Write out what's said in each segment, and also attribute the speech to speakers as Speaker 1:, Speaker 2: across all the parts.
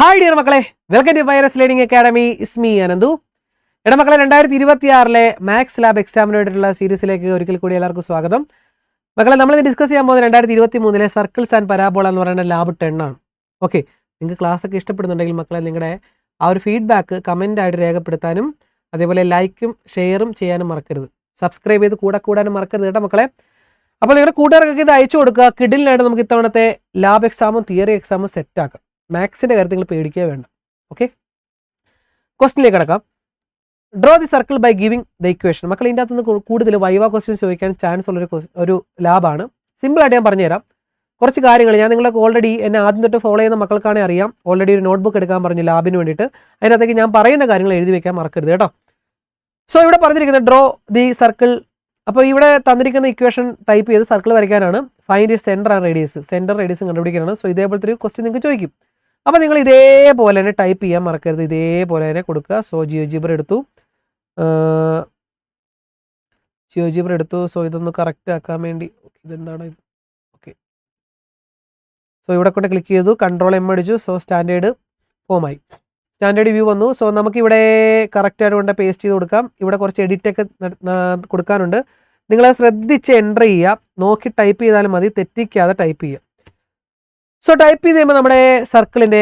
Speaker 1: Hi dear മക്കളെ, welcome to virus learning academy. Is me Ananthu. മക്കളെ, 2026 maths lab എക്സാമിന് വേണ്ടിയിട്ടുള്ള സീരീസിലേക്ക് ഒരിക്കൽ കൂടി എല്ലാവർക്കും സ്വാഗതം. മക്കളെ, നമ്മൾ ഡിസ്കസ് ചെയ്യാൻ പോകുന്നത് 2023 സർക്കിൾസ് ആൻഡ് പരാബോള എന്ന് പറയുന്ന ലാബ് 10 ആണ്. ഓക്കെ, നിങ്ങൾക്ക് ക്ലാസ് ഒക്കെ ഇഷ്ടപ്പെടുന്നുണ്ടെങ്കിൽ മക്കളെ നിങ്ങളുടെ ആ ഒരു ഫീഡ്ബാക്ക് കമൻ്റ് ആയിട്ട് രേഖപ്പെടുത്താനും അതേപോലെ ലൈക്കും ഷെയറും ചെയ്യാനും മറക്കരുത്. സബ്സ്ക്രൈബ് ചെയ്ത് കൂടാനും മറക്കരുത് കേട്ടോ മക്കളെ. അപ്പോൾ നിങ്ങളുടെ കൂട്ടുകാർക്കൊക്കെ ഇത് അയച്ചു കൊടുക്കുക. കിഡിലിനായിട്ട് നമുക്ക് ഇത്തവണത്തെ ലാബ് എക്സാമും തിയറി എക്സാമും സെറ്റാക്കാം. മാത്സിൻ്റെ കാര്യത്തിൽ നിങ്ങൾ പേടിക്കുക വേണ്ട. ഓക്കെ, ക്വസ്റ്റിനിലേക്ക് കിടക്കാം. Draw the circle by giving the equation. മക്കൾ ഇതിൻ്റെ അകത്ത് നിന്ന് കൂടുതൽ വൈവ ക്വസ്റ്റ്യൻസ് ചോദിക്കാൻ ചാൻസ് ഉള്ളൊരു ഒരു ലാബാണ്. സിമ്പിളായിട്ട് ഞാൻ പറഞ്ഞുതരാം. കുറച്ച് കാര്യങ്ങൾ ഞാൻ നിങ്ങൾക്ക് ഓൾറെഡി എന്നെ ആദ്യം തൊട്ട് ഫോളോ ചെയ്യുന്ന മക്കൾക്കാണെങ്കിൽ അറിയാം. ഓൾറെഡി ഒരു നോട്ട്ബുക്ക് എടുക്കാൻ പറഞ്ഞു ലാബിന് വേണ്ടിയിട്ട്. അതിനകത്തേക്ക് ഞാൻ പറയുന്ന കാര്യങ്ങൾ എഴുതി വെക്കാൻ മറക്കരുത് കേട്ടോ. സോ ഇവിടെ പറഞ്ഞിരിക്കുന്നത് ഡ്രോ ദി സർക്കിൾ. അപ്പോൾ ഇവിടെ തന്നിരിക്കുന്ന ഇക്വേഷൻ ടൈപ്പ് ചെയ്ത് സർക്കിൾ വരയ്ക്കാനാണ്. Find centre and radius. Centre റേഡിയസും കണ്ടുപിടിക്കാനാണ്. സോ ഇതേപോലത്തെ ഒരു ക്വസ്റ്റ്യൻ നിങ്ങൾക്ക് ചോദിക്കും. അപ്പോൾ നിങ്ങൾ ഇതേപോലെ തന്നെ ടൈപ്പ് ചെയ്യാൻ മറക്കരുത്. ഇതേപോലെ തന്നെ കൊടുക്കുക. സോ ജിയോജിബ്ര എടുത്തു. സോ ഇതൊന്ന് കറക്റ്റ് ആക്കാൻ വേണ്ടി ഇതെന്താണ് ഇത്? ഓക്കെ, സോ ഇവിടെ കൊണ്ട് ക്ലിക്ക് ചെയ്തു. കൺട്രോൾ എം അടിച്ചു. സോ സ്റ്റാൻഡേർഡ് ഫോമായി, സ്റ്റാൻഡേർഡ് വ്യൂ വന്നു. സോ നമുക്കിവിടെ കറക്റ്റായിട്ട് കൊണ്ട് പേസ്റ്റ് ചെയ്ത് കൊടുക്കാം. ഇവിടെ കുറച്ച് എഡിറ്റൊക്കെ കൊടുക്കാനുണ്ട്. നിങ്ങളത് ശ്രദ്ധിച്ച് എൻ്റർ ചെയ്യുക. നോക്കി ടൈപ്പ് ചെയ്താലും മതി, തെറ്റിക്കാതെ ടൈപ്പ് ചെയ്യുക. സോ ടൈപ്പ് ചെയ്ത് കഴിയുമ്പോൾ നമ്മുടെ സർക്കിളിൻ്റെ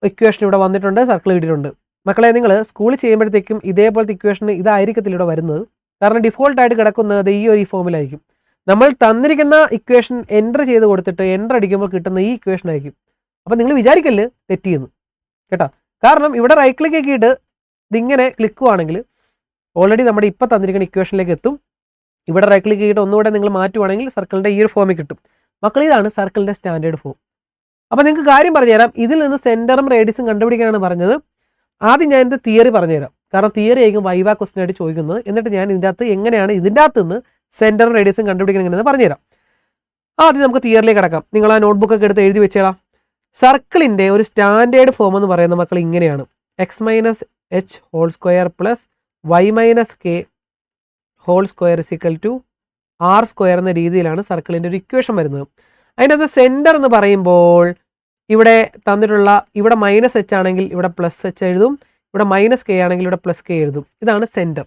Speaker 1: ഇക്വേഷൻ ഇവിടെ വന്നിട്ടുണ്ട്. സർക്കിൾ കിട്ടിയിട്ടുണ്ട്. മക്കളെ, നിങ്ങൾ സ്കൂളിൽ ചെയ്യുമ്പോഴത്തേക്കും ഇതേപോലത്തെ ഇക്വേഷൻ ഇതായിരിക്കത്തില്ല ഇവിടെ വരുന്നത്. കാരണം ഡിഫോൾട്ടായിട്ട് കിടക്കുന്നത് ഈ ഒരു ഫോമിലായിരിക്കും. നമ്മൾ തന്നിരിക്കുന്ന ഇക്വേഷൻ എൻ്റർ ചെയ്ത് കൊടുത്തിട്ട് എൻ്റർ അടിക്കുമ്പോൾ കിട്ടുന്ന ഈ ഇക്വേഷൻ ആയിരിക്കും. അപ്പോൾ നിങ്ങൾ വിചാരിക്കല്ല് തെറ്റിയെന്ന് കേട്ടോ. കാരണം ഇവിടെ റൈറ്റ് ക്ലിക്ക് ആക്കിയിട്ട് ഇതിങ്ങനെ ക്ലിക്കുവാണെങ്കിൽ ഓൾറെഡി നമ്മുടെ ഇപ്പോൾ തന്നിരിക്കുന്ന ഇക്വേഷനിലേക്ക് എത്തും. ഇവിടെ റൈറ്റ് ക്ലിക്ക് ചെയ്തിട്ട് ഒന്നുകൂടെ നിങ്ങൾ മാറ്റുവാണെങ്കിൽ സർക്കിളിൻ്റെ ഈ ഒരു ഫോമിൽ കിട്ടും. മക്കൾ, ഇതാണ് സർക്കിളിൻ്റെ സ്റ്റാൻഡേർഡ് ഫോം. അപ്പോൾ നിങ്ങൾക്ക് കാര്യം പറഞ്ഞുതരാം. ഇതിൽ നിന്ന് സെൻറ്ററും റേഡിയസും കണ്ടുപിടിക്കാനാണ് പറഞ്ഞത്. ആദ്യം ഞാൻ ഇതിൻ്റെ തിയറി പറഞ്ഞുതരാം. കാരണം തിയറി ആയിരിക്കും വൈവ ക്വസ്റ്റ്യൻ ആയിട്ട് ചോദിക്കുന്നത്. എന്നിട്ട് ഞാൻ ഇതിൻ്റെ അകത്ത് എങ്ങനെയാണ് ഇതിൻ്റെ അകത്ത് നിന്ന് സെൻറ്ററും റേഡിയസും കണ്ടുപിടിക്കണമെന്ന് പറഞ്ഞുതരാം. ആദ്യം നമുക്ക് തിയറിലേക്ക് കിടക്കാം. നിങ്ങൾ ആ നോട്ട്ബുക്കൊക്കെ എടുത്ത് എഴുതി വെച്ചേടാം. സർക്കിളിൻ്റെ ഒരു സ്റ്റാൻഡേർഡ് ഫോം എന്ന് പറയുന്ന മക്കൾ ഇങ്ങനെയാണ്. X minus H whole square plus Y minus K whole square is equal to R square എന്ന രീതിയിലാണ് സർക്കിളിൻ്റെ ഒരു ഇക്വേഷൻ വരുന്നത്. അതിനകത്ത് സെൻറ്റർ എന്ന് പറയുമ്പോൾ ഇവിടെ തന്നിട്ടുള്ള ഇവിടെ മൈനസ് എച്ച് ആണെങ്കിൽ ഇവിടെ പ്ലസ് എച്ച് എഴുതും. ഇവിടെ മൈനസ് കെ ആണെങ്കിൽ ഇവിടെ പ്ലസ് കെ എഴുതും. ഇതാണ് സെൻറ്റർ.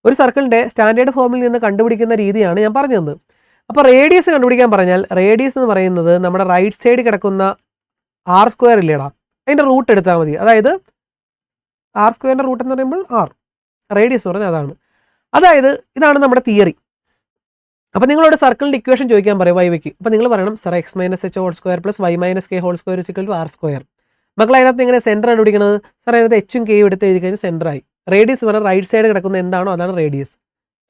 Speaker 1: ഒരു സർക്കിളിൻ്റെ സ്റ്റാൻഡേർഡ് ഫോമിൽ നിന്ന് കണ്ടുപിടിക്കുന്ന രീതിയാണ് ഞാൻ പറഞ്ഞു തന്നത്. അപ്പോൾ റേഡിയസ് കണ്ടുപിടിക്കാൻ പറഞ്ഞാൽ റേഡിയസ് എന്ന് പറയുന്നത് നമ്മുടെ റൈറ്റ് സൈഡ് കിടക്കുന്ന ആർ സ്ക്വയർ ഇല്ലേടാ, അതിൻ്റെ റൂട്ട് എടുത്താൽ മതി. അതായത് ആർ സ്ക്വയറിൻ്റെ റൂട്ട് എന്ന് പറയുമ്പോൾ ആർ, റേഡിയസ് പറഞ്ഞാൽ അതാണ്. അതായത് ഇതാണ് നമ്മുടെ തിയറി. അപ്പോൾ നിങ്ങളോട് സർക്കിളിൻ്റെ ഇക്വേഷൻ ചോദിക്കാൻ പറയും വൈവയ്ക്ക്. അപ്പോൾ നിങ്ങൾ പറയണം sir X minus H whole square plus Y minus K whole square is equal to R square. മക്കൾ, അതിനകത്ത് ഇങ്ങനെ സെൻറ്റർ കണ്ടുപിടിക്കുന്നത് സാർ അതിനകത്ത് എച്ചും കെയും എടുത്ത് എഴുതി കഴിഞ്ഞാൽ സെൻറ്ററായി. റേഡിയസ് പറഞ്ഞാൽ റൈറ്റ് സൈഡ് കിടക്കുന്ന എന്താണോ അതാണ് റേഡിയസ്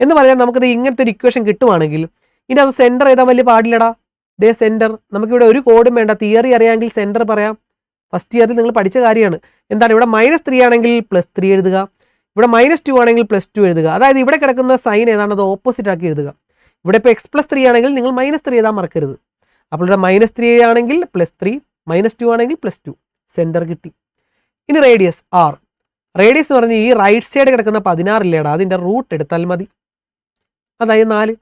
Speaker 1: എന്ന് പറയാൻ. നമുക്കിത് ഇങ്ങനത്തെ ഒരു ഇക്വേഷൻ കിട്ടുവാണെങ്കിൽ ഇതിനകത്ത് സെൻറ്റർ എഴുതാൻ വലിയ പാടില്ലടാ. ദേ സെൻറ്റർ. നമുക്കിവിടെ ഒരു കോഡും വേണ്ട. തിയറി അറിയാമെങ്കിൽ സെൻറ്റർ പറയാം. ഫസ്റ്റ് ഇയറിൽ നിങ്ങൾ പഠിച്ച കാര്യമാണ്. എന്താണ് ഇവിടെ -3 ആണെങ്കിൽ +3 എഴുതുക. ഇവിടെ -2 ആണെങ്കിൽ +2 എഴുതുക. അതായത് ഇവിടെ കിടക്കുന്ന സൈൻ ഏതാണ് അത് ഓപ്പോസിറ്റ് ആക്കി എഴുതുക. ഇവിടെ ഇപ്പോൾ x+3 ആണെങ്കിൽ നിങ്ങൾ -3 എഴുതാൻ മറക്കരുത്. അപ്പോൾ ഇവിടെ -3 ആണെങ്കിൽ +3, -2 ആണെങ്കിൽ +2. സെൻറ്റർ കിട്ടി. ഇനി റേഡിയസ് ആർ. റേഡിയസ് എന്ന് പറഞ്ഞാൽ ഈ റൈറ്റ് സൈഡ് കിടക്കുന്ന 16 ഇല്ലേടാ, അതിൻ്റെ റൂട്ട് എടുത്താൽ മതി. അതായത് 4.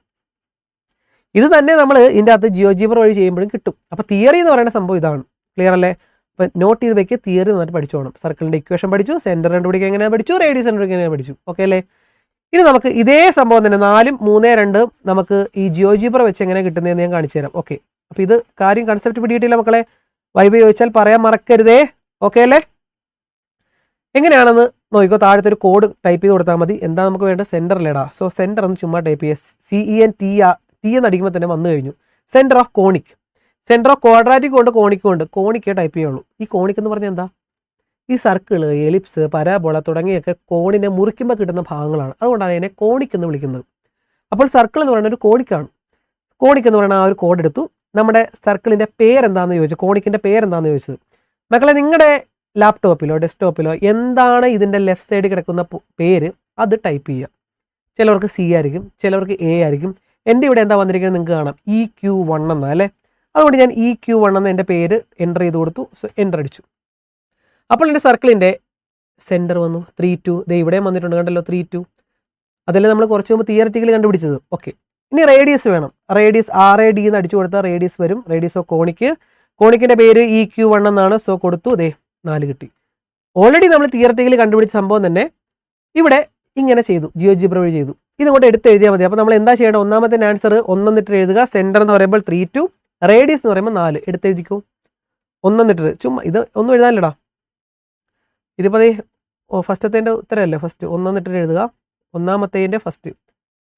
Speaker 1: ഇത് തന്നെ നമ്മൾ ഇതിൻ്റെ അകത്ത് ജിയോജിബ്ര വഴി ചെയ്യുമ്പോഴും കിട്ടും. അപ്പോൾ തിയറി എന്ന് പറയുന്ന സംഭവം ഇതാണ്. ക്ലിയർ അല്ലേ? അപ്പോൾ നോട്ട് ചെയ്ത് വെക്കുക. തിയറി നന്നായിട്ട് പഠിച്ചു പോകണം. സർക്കിളിൻ്റെ ഇക്വേഷൻ പഠിച്ചു, സെൻറ്റർ കണ്ടുപിടിക്കാൻ എങ്ങനെ പഠിച്ചു, റേഡിയസ് കണ്ടുപിടിക്കാൻ എങ്ങനെ പഠിച്ചു. ഓക്കെ അല്ലേ? ഇനി നമുക്ക് ഇതേ സംഭവം തന്നെ 4, 3, 2 നമുക്ക് ഈ ജിയോജിബ്ര വെച്ച് എങ്ങനെ കിട്ടുന്നതെന്ന് ഞാൻ കാണിച്ചു തരാം. ഓക്കെ, അപ്പോൾ ഇത് കാര്യം കൺസെപ്റ്റ് പിടിയിട്ടില്ല മക്കളെ. വൈബ ചോദിച്ചാൽ പറയാൻ മറക്കരുതേ. ഓക്കെ അല്ലേ? എങ്ങനെയാണെന്ന് നോക്കിക്കോ. താഴത്തെ ഒരു കോഡ് ടൈപ്പ് ചെയ്ത് കൊടുത്താൽ മതി. എന്താ നമുക്ക് വേണ്ട? സെൻറ്റർ അല്ലേടാ. സോ സെൻറ്റർ എന്ന് ചുമ്മാ ടൈപ്പ് ചെയ്യുക. CENT എന്ന് അടിക്കുമ്പോൾ തന്നെ വന്നു കഴിഞ്ഞു. Centre of conic. Centre of quadratic കൊണ്ട് കോണിക്കും ഉണ്ട്. കോണിക്കേ ടൈപ്പ് ചെയ്യുള്ളൂ. ഈ കോണിക് എന്ന് പറഞ്ഞാൽ എന്താ? ഈ സർക്കിള്, എലിപ്സ്, പരാബോള തുടങ്ങിയൊക്കെ കോണിനെ മുറിക്കുമ്പോൾ കിട്ടുന്ന ഭാഗങ്ങളാണ്. അതുകൊണ്ടാണ് അതിനെ കോണിക് എന്ന് വിളിക്കുന്നത്. അപ്പോൾ സർക്കിൾ എന്ന് പറയുന്നത് ഒരു കോണിക്കാണ്. കോണിക് എന്ന് പറയുന്ന ആ ഒരു കോഡ് എടുത്തു. നമ്മുടെ സർക്കിളിൻ്റെ പേരെന്താണെന്ന് ചോദിച്ചു. കോണിക്കിൻ്റെ പേരെന്താണെന്ന് ചോദിച്ചത്. മക്കളെ, നിങ്ങളുടെ ലാപ്ടോപ്പിലോ ഡെസ്ക്ടോപ്പിലോ എന്താണ് ഇതിൻ്റെ ലെഫ്റ്റ് സൈഡിൽ കിടക്കുന്ന പേര് അത് ടൈപ്പ് ചെയ്യുക. ചിലവർക്ക് C ആയിരിക്കും, ചിലവർക്ക് A ആയിരിക്കും. എൻ്റെ ഇവിടെ എന്താ വന്നിരിക്കുന്നത് നിങ്ങൾക്ക് കാണാം, EQ1 എന്നാ അല്ലേ. അതുകൊണ്ട് ഞാൻ EQ1 എന്ന എൻ്റെ പേര് എൻ്റർ ചെയ്ത് കൊടുത്തു. സോ എൻ്റർ അടിച്ചു. അപ്പോൾ എൻ്റെ സർക്കിളിൻ്റെ സെൻറ്റർ വന്നു 3, 2. ഇവിടെയും വന്നിട്ടുണ്ട് കണ്ടല്ലോ 3, 2. അതല്ലേ നമ്മൾ കുറച്ച് മുമ്പ് തിയററ്റിക്കലി കണ്ടുപിടിച്ചത്. ഓക്കെ, ഇനി റേഡിയസ് വേണം. റേഡിയസ് RAD എന്ന് അടിച്ചു കൊടുത്താൽ റേഡിയസ് വരും. Radius of കോണിക്ക്. കോണിക്കിൻ്റെ പേര് EQ1 എന്നാണ്. സോ കൊടുത്തു. 4 കിട്ടി. ഓൾറെഡി നമ്മൾ തിയററ്റിക്കലി കണ്ടുപിടിച്ച സംഭവം തന്നെ ഇവിടെ ഇങ്ങനെ ചെയ്തു, ജിയോജിബ്ര വഴി ചെയ്തു. ഇതുകൊണ്ട് എടുത്ത് എഴുതിയാൽ മതി. അപ്പോൾ നമ്മൾ എന്താ ചെയ്യേണ്ടത്? ഒന്നാമത്തെ ആൻസർ 1 എഴുതുക. സെൻറ്റർ എന്ന് പറയുമ്പോൾ 3 2, റേഡിയസ് എന്ന് പറയുമ്പോൾ 4 എടുത്തെഴുതിക്കും. 1 ചുമ്മാ ഇത് ഒന്നും എഴുതാനില്ലടാ. ഇതിപ്പോൾ ഫസ്റ്റത്തേൻ്റെ ഉത്തരമല്ലേ? ഫസ്റ്റ് 1 എഴുതുക. ഒന്നാമത്തേൻ്റെ ഫസ്റ്റ്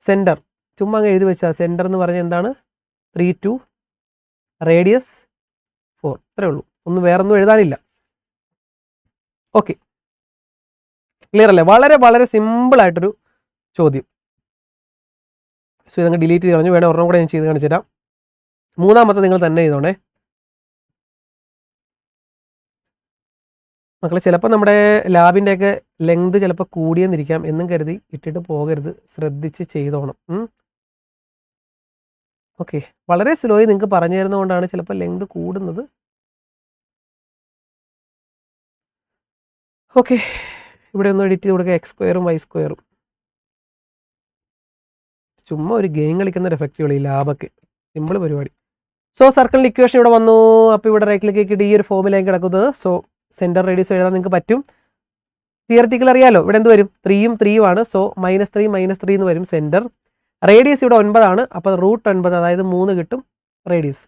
Speaker 1: സെൻറ്റർ ചുമ്മാ അങ്ങ് എഴുതി വെച്ചാൽ സെൻറ്റർ എന്ന് പറഞ്ഞാൽ എന്താണ്? 3 2, റേഡിയസ് 4. ഇത്രയേ ഉള്ളൂ. ഒന്നും വേറൊന്നും എഴുതാനില്ല. ഓക്കെ, ക്ലിയർ അല്ലേ? വളരെ വളരെ സിമ്പിളായിട്ടൊരു ചോദ്യം. സോ ഇതങ്ങ് ഡിലീറ്റ് ചെയ്ത് കളഞ്ഞു. വേണേൽ ഒരെണ്ണം കൂടെ ഞാൻ ചെയ്ത് കാണിച്ചു തരാം. മൂന്നാമത്തെ നിങ്ങൾ തന്നെ ചെയ്തോണേ മക്കളെ. ചിലപ്പോൾ നമ്മുടെ ലാബിൻ്റെയൊക്കെ ലെങ്ത് ചിലപ്പോൾ കൂടിയെന്നിരിക്കാം എന്നും കരുതി ഇട്ടിട്ട് പോകരുത്. ശ്രദ്ധിച്ച് ചെയ്തോണം. ഓക്കെ, വളരെ സ്ലോയി നിങ്ങൾക്ക് പറഞ്ഞു തരുന്നതുകൊണ്ടാണ് ചിലപ്പോൾ ലെങ്ത് കൂടുന്നത്. ഓക്കെ, ഇവിടെ ഒന്ന് എഡിറ്റ് ചെയ്ത് കൊടുക്കുക. X² Y². ചുമ്മാ ഒരു ഗെയിം കളിക്കുന്ന ഒരു എഫക്റ്റുകൾ ഈ ലാബൊക്കെ. സിമ്പിൾ പരിപാടി. സോ സർക്കിളിൻ്റെ ഇക്വേഷൻ ഇവിടെ വന്നു. അപ്പോൾ ഇവിടെ റൈറ്റ് ക്ലിക്ക് ചെയ്തിട്ട് ഈ ഒരു ഫോമിലേക്ക് കിടക്കുന്നത്. സോ സെൻറ്റർ റേഡിയസ് എഴുതാൻ നിങ്ങൾക്ക് പറ്റും. തിയററ്റിക്കൽ അറിയാലോ. ഇവിടെ എന്ത് വരും? 3 3 ആണ്. സോ -3 -3 എന്ന് വരും സെൻറ്റർ. റേഡിയസ് ഇവിടെ 9 ആണ്. അപ്പോൾ √9, അതായത് 3 കിട്ടും റേഡിയസ്.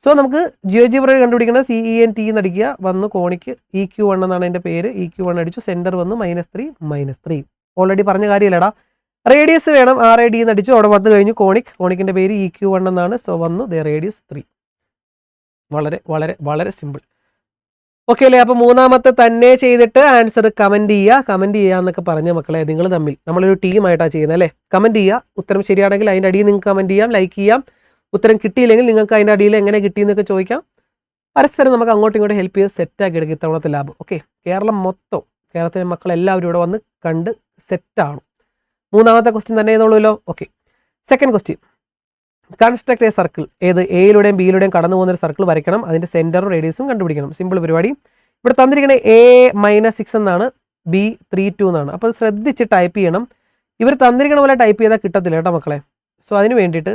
Speaker 1: സോ നമുക്ക് ജിയോജിബ്ര കണ്ടുപിടിക്കുന്നത് CENT എന്ന് അടിക്കുക. വന്നു കോണിക്ക് EQ1 എന്നാണ് എൻ്റെ പേര്. EQ1 അടിച്ചു. സെൻറ്റർ വന്നു -3 -3. ഓൾറെഡി പറഞ്ഞ കാര്യമല്ലടാ. റേഡിയസ് വേണം, RAD എന്ന് അടിച്ചു. അവിടെ വന്നു കഴിഞ്ഞു കോണിക്കിൻ്റെ പേര് EQ1 എന്നാണ്. സോ വന്നു റേഡിയസ് 3. വളരെ വളരെ വളരെ സിമ്പിൾ. ഓക്കെ അല്ലേ? അപ്പോൾ മൂന്നാമത്തെ തന്നെ ചെയ്തിട്ട് ആൻസർ കമൻറ്റ് ചെയ്യുക എന്നൊക്കെ പറഞ്ഞ മക്കളെ, നിങ്ങൾ തമ്മിൽ നമ്മളൊരു ടീമായിട്ടാണ് ചെയ്യുന്നത് അല്ലേ? കമൻറ്റ് ചെയ്യുക. ഉത്തരം ശരിയാണെങ്കിൽ അതിൻ്റെ അടിയിൽ നിങ്ങൾക്ക് കമൻറ്റ് ചെയ്യാം, ലൈക്ക് ചെയ്യാം. ഉത്തരം കിട്ടിയില്ലെങ്കിൽ നിങ്ങൾക്ക് അതിൻ്റെ അടിയിൽ എങ്ങനെ കിട്ടിയെന്നൊക്കെ ചോദിക്കാം. പരസ്പരം നമുക്ക് അങ്ങോട്ടും ഇങ്ങോട്ടും ഹെൽപ്പ് ചെയ്ത് സെറ്റാക്കി എടുക്കുക ഇത്തവണത്തെ ലാബ്. ഓക്കെ, കേരളത്തിലെ മക്കളെല്ലാവരും ഇവിടെ വന്ന് കണ്ട് സെറ്റാണ്. മൂന്നാമത്തെ ക്വസ്റ്റ്യൻ തന്നെ ചെയ്തോളൂല്ലോ. Okay, second question. Construct a circle. ഏത്? എയിലൂടെയും ബിയിലൂടെയും കടന്നു പോകുന്നൊരു സർക്കിൾ വരയ്ക്കണം. അതിൻ്റെ സെൻറ്ററും റേഡിയസും കണ്ടുപിടിക്കണം. സിമ്പിൾ പരിപാടി. ഇവിടെ തന്നിരിക്കുന്നത് A-6 എന്നാണ്, B 3 2 എന്നാണ്. അപ്പോൾ അത് ശ്രദ്ധിച്ച് ടൈപ്പ് ചെയ്യണം. ഇവർ തന്നിരിക്കണ പോലെ ടൈപ്പ് ചെയ്താൽ കിട്ടത്തില്ല കേട്ടോ മക്കളെ. സോ അതിന് വേണ്ടിയിട്ട്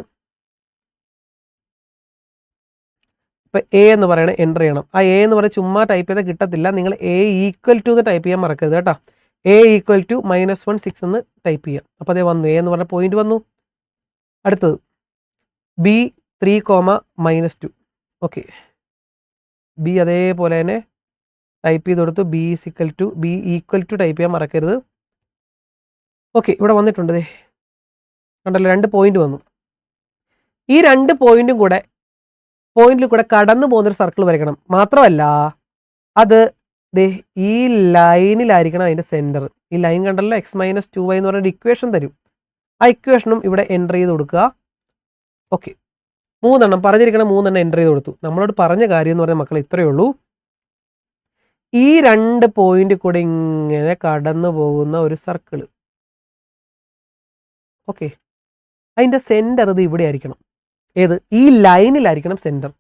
Speaker 1: ഇപ്പോൾ A എന്ന് പറയണത് എൻ്റർ ചെയ്യണം. ആ A എന്ന് പറയുന്നത് ചുമ്മാ ടൈപ്പ് ചെയ്താൽ കിട്ടത്തില്ല. നിങ്ങൾ A = എന്ന് ടൈപ്പ് ചെയ്യാൻ മറക്കരുത് കേട്ടോ. A = -1 6 എന്ന് ടൈപ്പ് ചെയ്യാം. അപ്പോൾ അതേ വന്നു. A എന്ന് പറഞ്ഞ പോയിന്റ് വന്നു. അടുത്തത് B 3, -2. ഓക്കെ, B അതേപോലെ തന്നെ ടൈപ്പ് ചെയ്ത് കൊടുത്തു. B = ടൈപ്പ് ചെയ്യാൻ മറക്കരുത്. ഓക്കെ, ഇവിടെ വന്നിട്ടുണ്ട്. കണ്ടല്ലോ, 2 പോയിന്റ് വന്നു. ഈ 2 പോയിന്റിൽ കൂടെ കടന്നു പോകുന്നൊരു സർക്കിൾ വരയ്ക്കണം. മാത്രമല്ല അത് ഈ ലൈനിലായിരിക്കണം അതിൻ്റെ സെൻറ്റർ. ഈ ലൈൻ കണ്ടല്ലോ, x - 2y എന്ന് പറഞ്ഞൊരു ഇക്വേഷൻ തരും. ആ ഇക്വേഷനും ഇവിടെ എൻ്റർ ചെയ്ത് കൊടുക്കുക. ഓക്കെ, 3 എണ്ണം പറഞ്ഞിരിക്കണം. 3 എണ്ണം എൻ്റർ ചെയ്ത് കൊടുത്തു. നമ്മളോട് പറഞ്ഞ കാര്യം എന്ന് പറഞ്ഞാൽ മക്കളെ ഇത്രയേ ഉള്ളൂ. ഈ 2 പോയിന്റ് കൂടെ ഇങ്ങനെ കടന്നു പോകുന്ന ഒരു സർക്കിൾ. ഓക്കെ, അതിൻ്റെ സെൻറ്റർ ഇത് ഇവിടെ ആയിരിക്കണം. ഏത്? ഈ ലൈനിലായിരിക്കണം സെൻറ്റർ.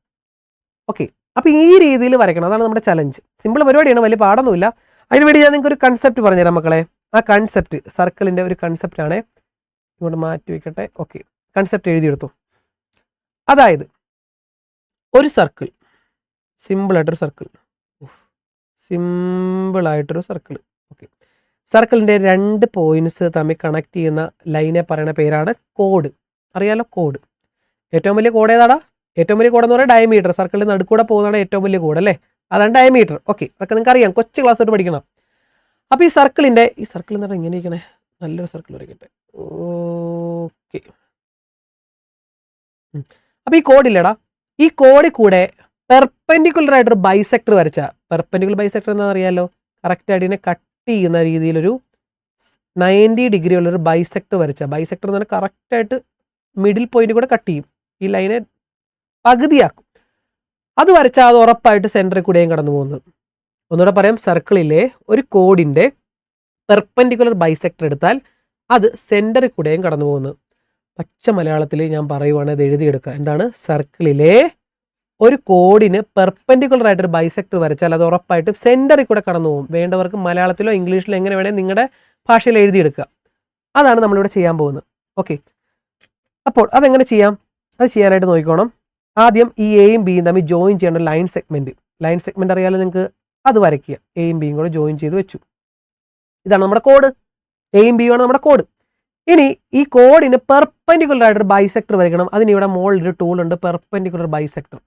Speaker 1: ഓക്കെ, അപ്പോൾ ഈ രീതിയിൽ വരയ്ക്കണം. അതാണ് നമ്മുടെ ചലഞ്ച്. സിമ്പിൾ പരിപാടിയാണ്, വലിയ പാടൊന്നുമില്ല. അതിനുവേണ്ടി ഞാൻ നിങ്ങൾക്ക് ഒരു കൺസെപ്റ്റ് പറഞ്ഞുതരാം മക്കളെ. ആ കൺസെപ്റ്റ് സർക്കിളിൻ്റെ ഒരു കൺസെപ്റ്റാണ്. ഇങ്ങോട്ട് മാറ്റി വയ്ക്കട്ടെ. Okay, concept എഴുതിയെടുത്തു. അതായത് ഒരു സർക്കിൾ, സിമ്പിളായിട്ടൊരു സർക്കിൾ. ഓക്കെ, സർക്കിളിൻ്റെ 2 പോയിന്റ്സ് തമ്മിൽ കണക്ട് ചെയ്യുന്ന ലൈനെ പറയുന്ന പേരാണ് കോഡ്. അറിയാലോ കോഡ്. ഏറ്റവും വലിയ കോഡ് ഏതാടാ? ഏറ്റവും വലിയ കോഡ് എന്ന് പറയുന്നത് ഡയമീറ്റർ. സർക്കിളിൻ്റെ നടുക്കൂടെ പോകുന്നതാണ് ഏറ്റവും വലിയ കോഡ് അല്ലേ? അതാണ് ഡയമീറ്റർ. ഓക്കെ, അതൊക്കെ നിങ്ങൾക്ക് അറിയാം, കൊച്ചു ക്ലാസ് തൊട്ട് പഠിക്കണം. അപ്പോൾ ഈ സർക്കിൾ എന്ന് പറഞ്ഞാൽ ഇങ്ങനെ ഇരിക്കണേ. നല്ലൊരു സർക്കിൾ വരയ്ക്കട്ടെ. ഓക്കെ, അപ്പോൾ ഈ കോഡില്ലടാ, ഈ കോഡിൽ കൂടെ പെർപെൻഡിക്കുലർ ആയിട്ടൊരു ബൈസെക്ടർ വരച്ചാൽ, പെർപെൻഡിക്കുലർ ബൈസെക്ടർ എന്താണെന്ന് അറിയാലോ? കറക്റ്റ് അതിനെ കട്ട് ചെയ്യുന്ന രീതിയിലൊരു 90 ഡിഗ്രി ഉള്ളൊരു ബൈസെക്ടർ വരച്ചാൽ, ബൈസെക്ടർ എന്ന് പറഞ്ഞാൽ കറക്റ്റായിട്ട് മിഡിൽ പോയിന്റ് കൂടെ കട്ട് ചെയ്യും. ഈ ലൈനെ പകുതിയാക്കും. അത് വരച്ചാൽ അത് ഉറപ്പായിട്ട് സെൻറ്ററിൽ കൂടെയും കടന്നു പോകുന്നത്. ഒന്നുകൂടെ പറയാം, സർക്കിളിലെ ഒരു കോഡിൻ്റെ പെർപെൻഡിക്കുലർ ബൈസെക്ടർ എടുത്താൽ അത് സെൻറ്ററിൽ കൂടെയും കടന്നു പോകുന്നത്. പച്ച മലയാളത്തിൽ ഞാൻ പറയുവാണ്, അത് എഴുതിയെടുക്കുക. എന്താണ്? സർക്കിളിലെ ഒരു കോഡിന് പെർപെൻഡിക്കുലർ ആയിട്ടൊരു ബൈസെക്ടർ വരച്ചാൽ അത് ഉറപ്പായിട്ടും സെൻറ്ററിൽ കൂടെ കടന്നു പോകും. വേണ്ടവർക്ക് മലയാളത്തിലോ ഇംഗ്ലീഷിലോ എങ്ങനെ വേണേൽ നിങ്ങളുടെ ഭാഷയിൽ എഴുതിയെടുക്കുക. അതാണ് നമ്മളിവിടെ ചെയ്യാൻ പോകുന്നത്. ഓക്കെ, അപ്പോൾ അതെങ്ങനെ ചെയ്യാം? അത് ചെയ്യാനായിട്ട് നോക്കിക്കോണം. ആദ്യം ഈ എയും ബിയും തമ്മിൽ ജോയിൻ ചെയ്യേണ്ട ലൈൻ സെഗ്മെൻറ്റ് അറിയാലോ നിങ്ങൾക്ക്. അത് വരയ്ക്കുക. എയും ബിയും കൂടെ ജോയിൻ ചെയ്ത് വെച്ചു. ഇതാണ് നമ്മുടെ കോഡ്. എയും ബിയും ആണ് നമ്മുടെ കോഡ്. ഇനി ഈ കോഡിന് പെർപെൻഡിക്കുലർ ആയിട്ടൊരു ബൈസെക്ടർ വരയ്ക്കണം. അതിന് ഇവിടെ മുകളിലൊരു ടൂൾ ഉണ്ട്, പെർപെൻഡിക്കുലർ ബൈസെക്ടർ.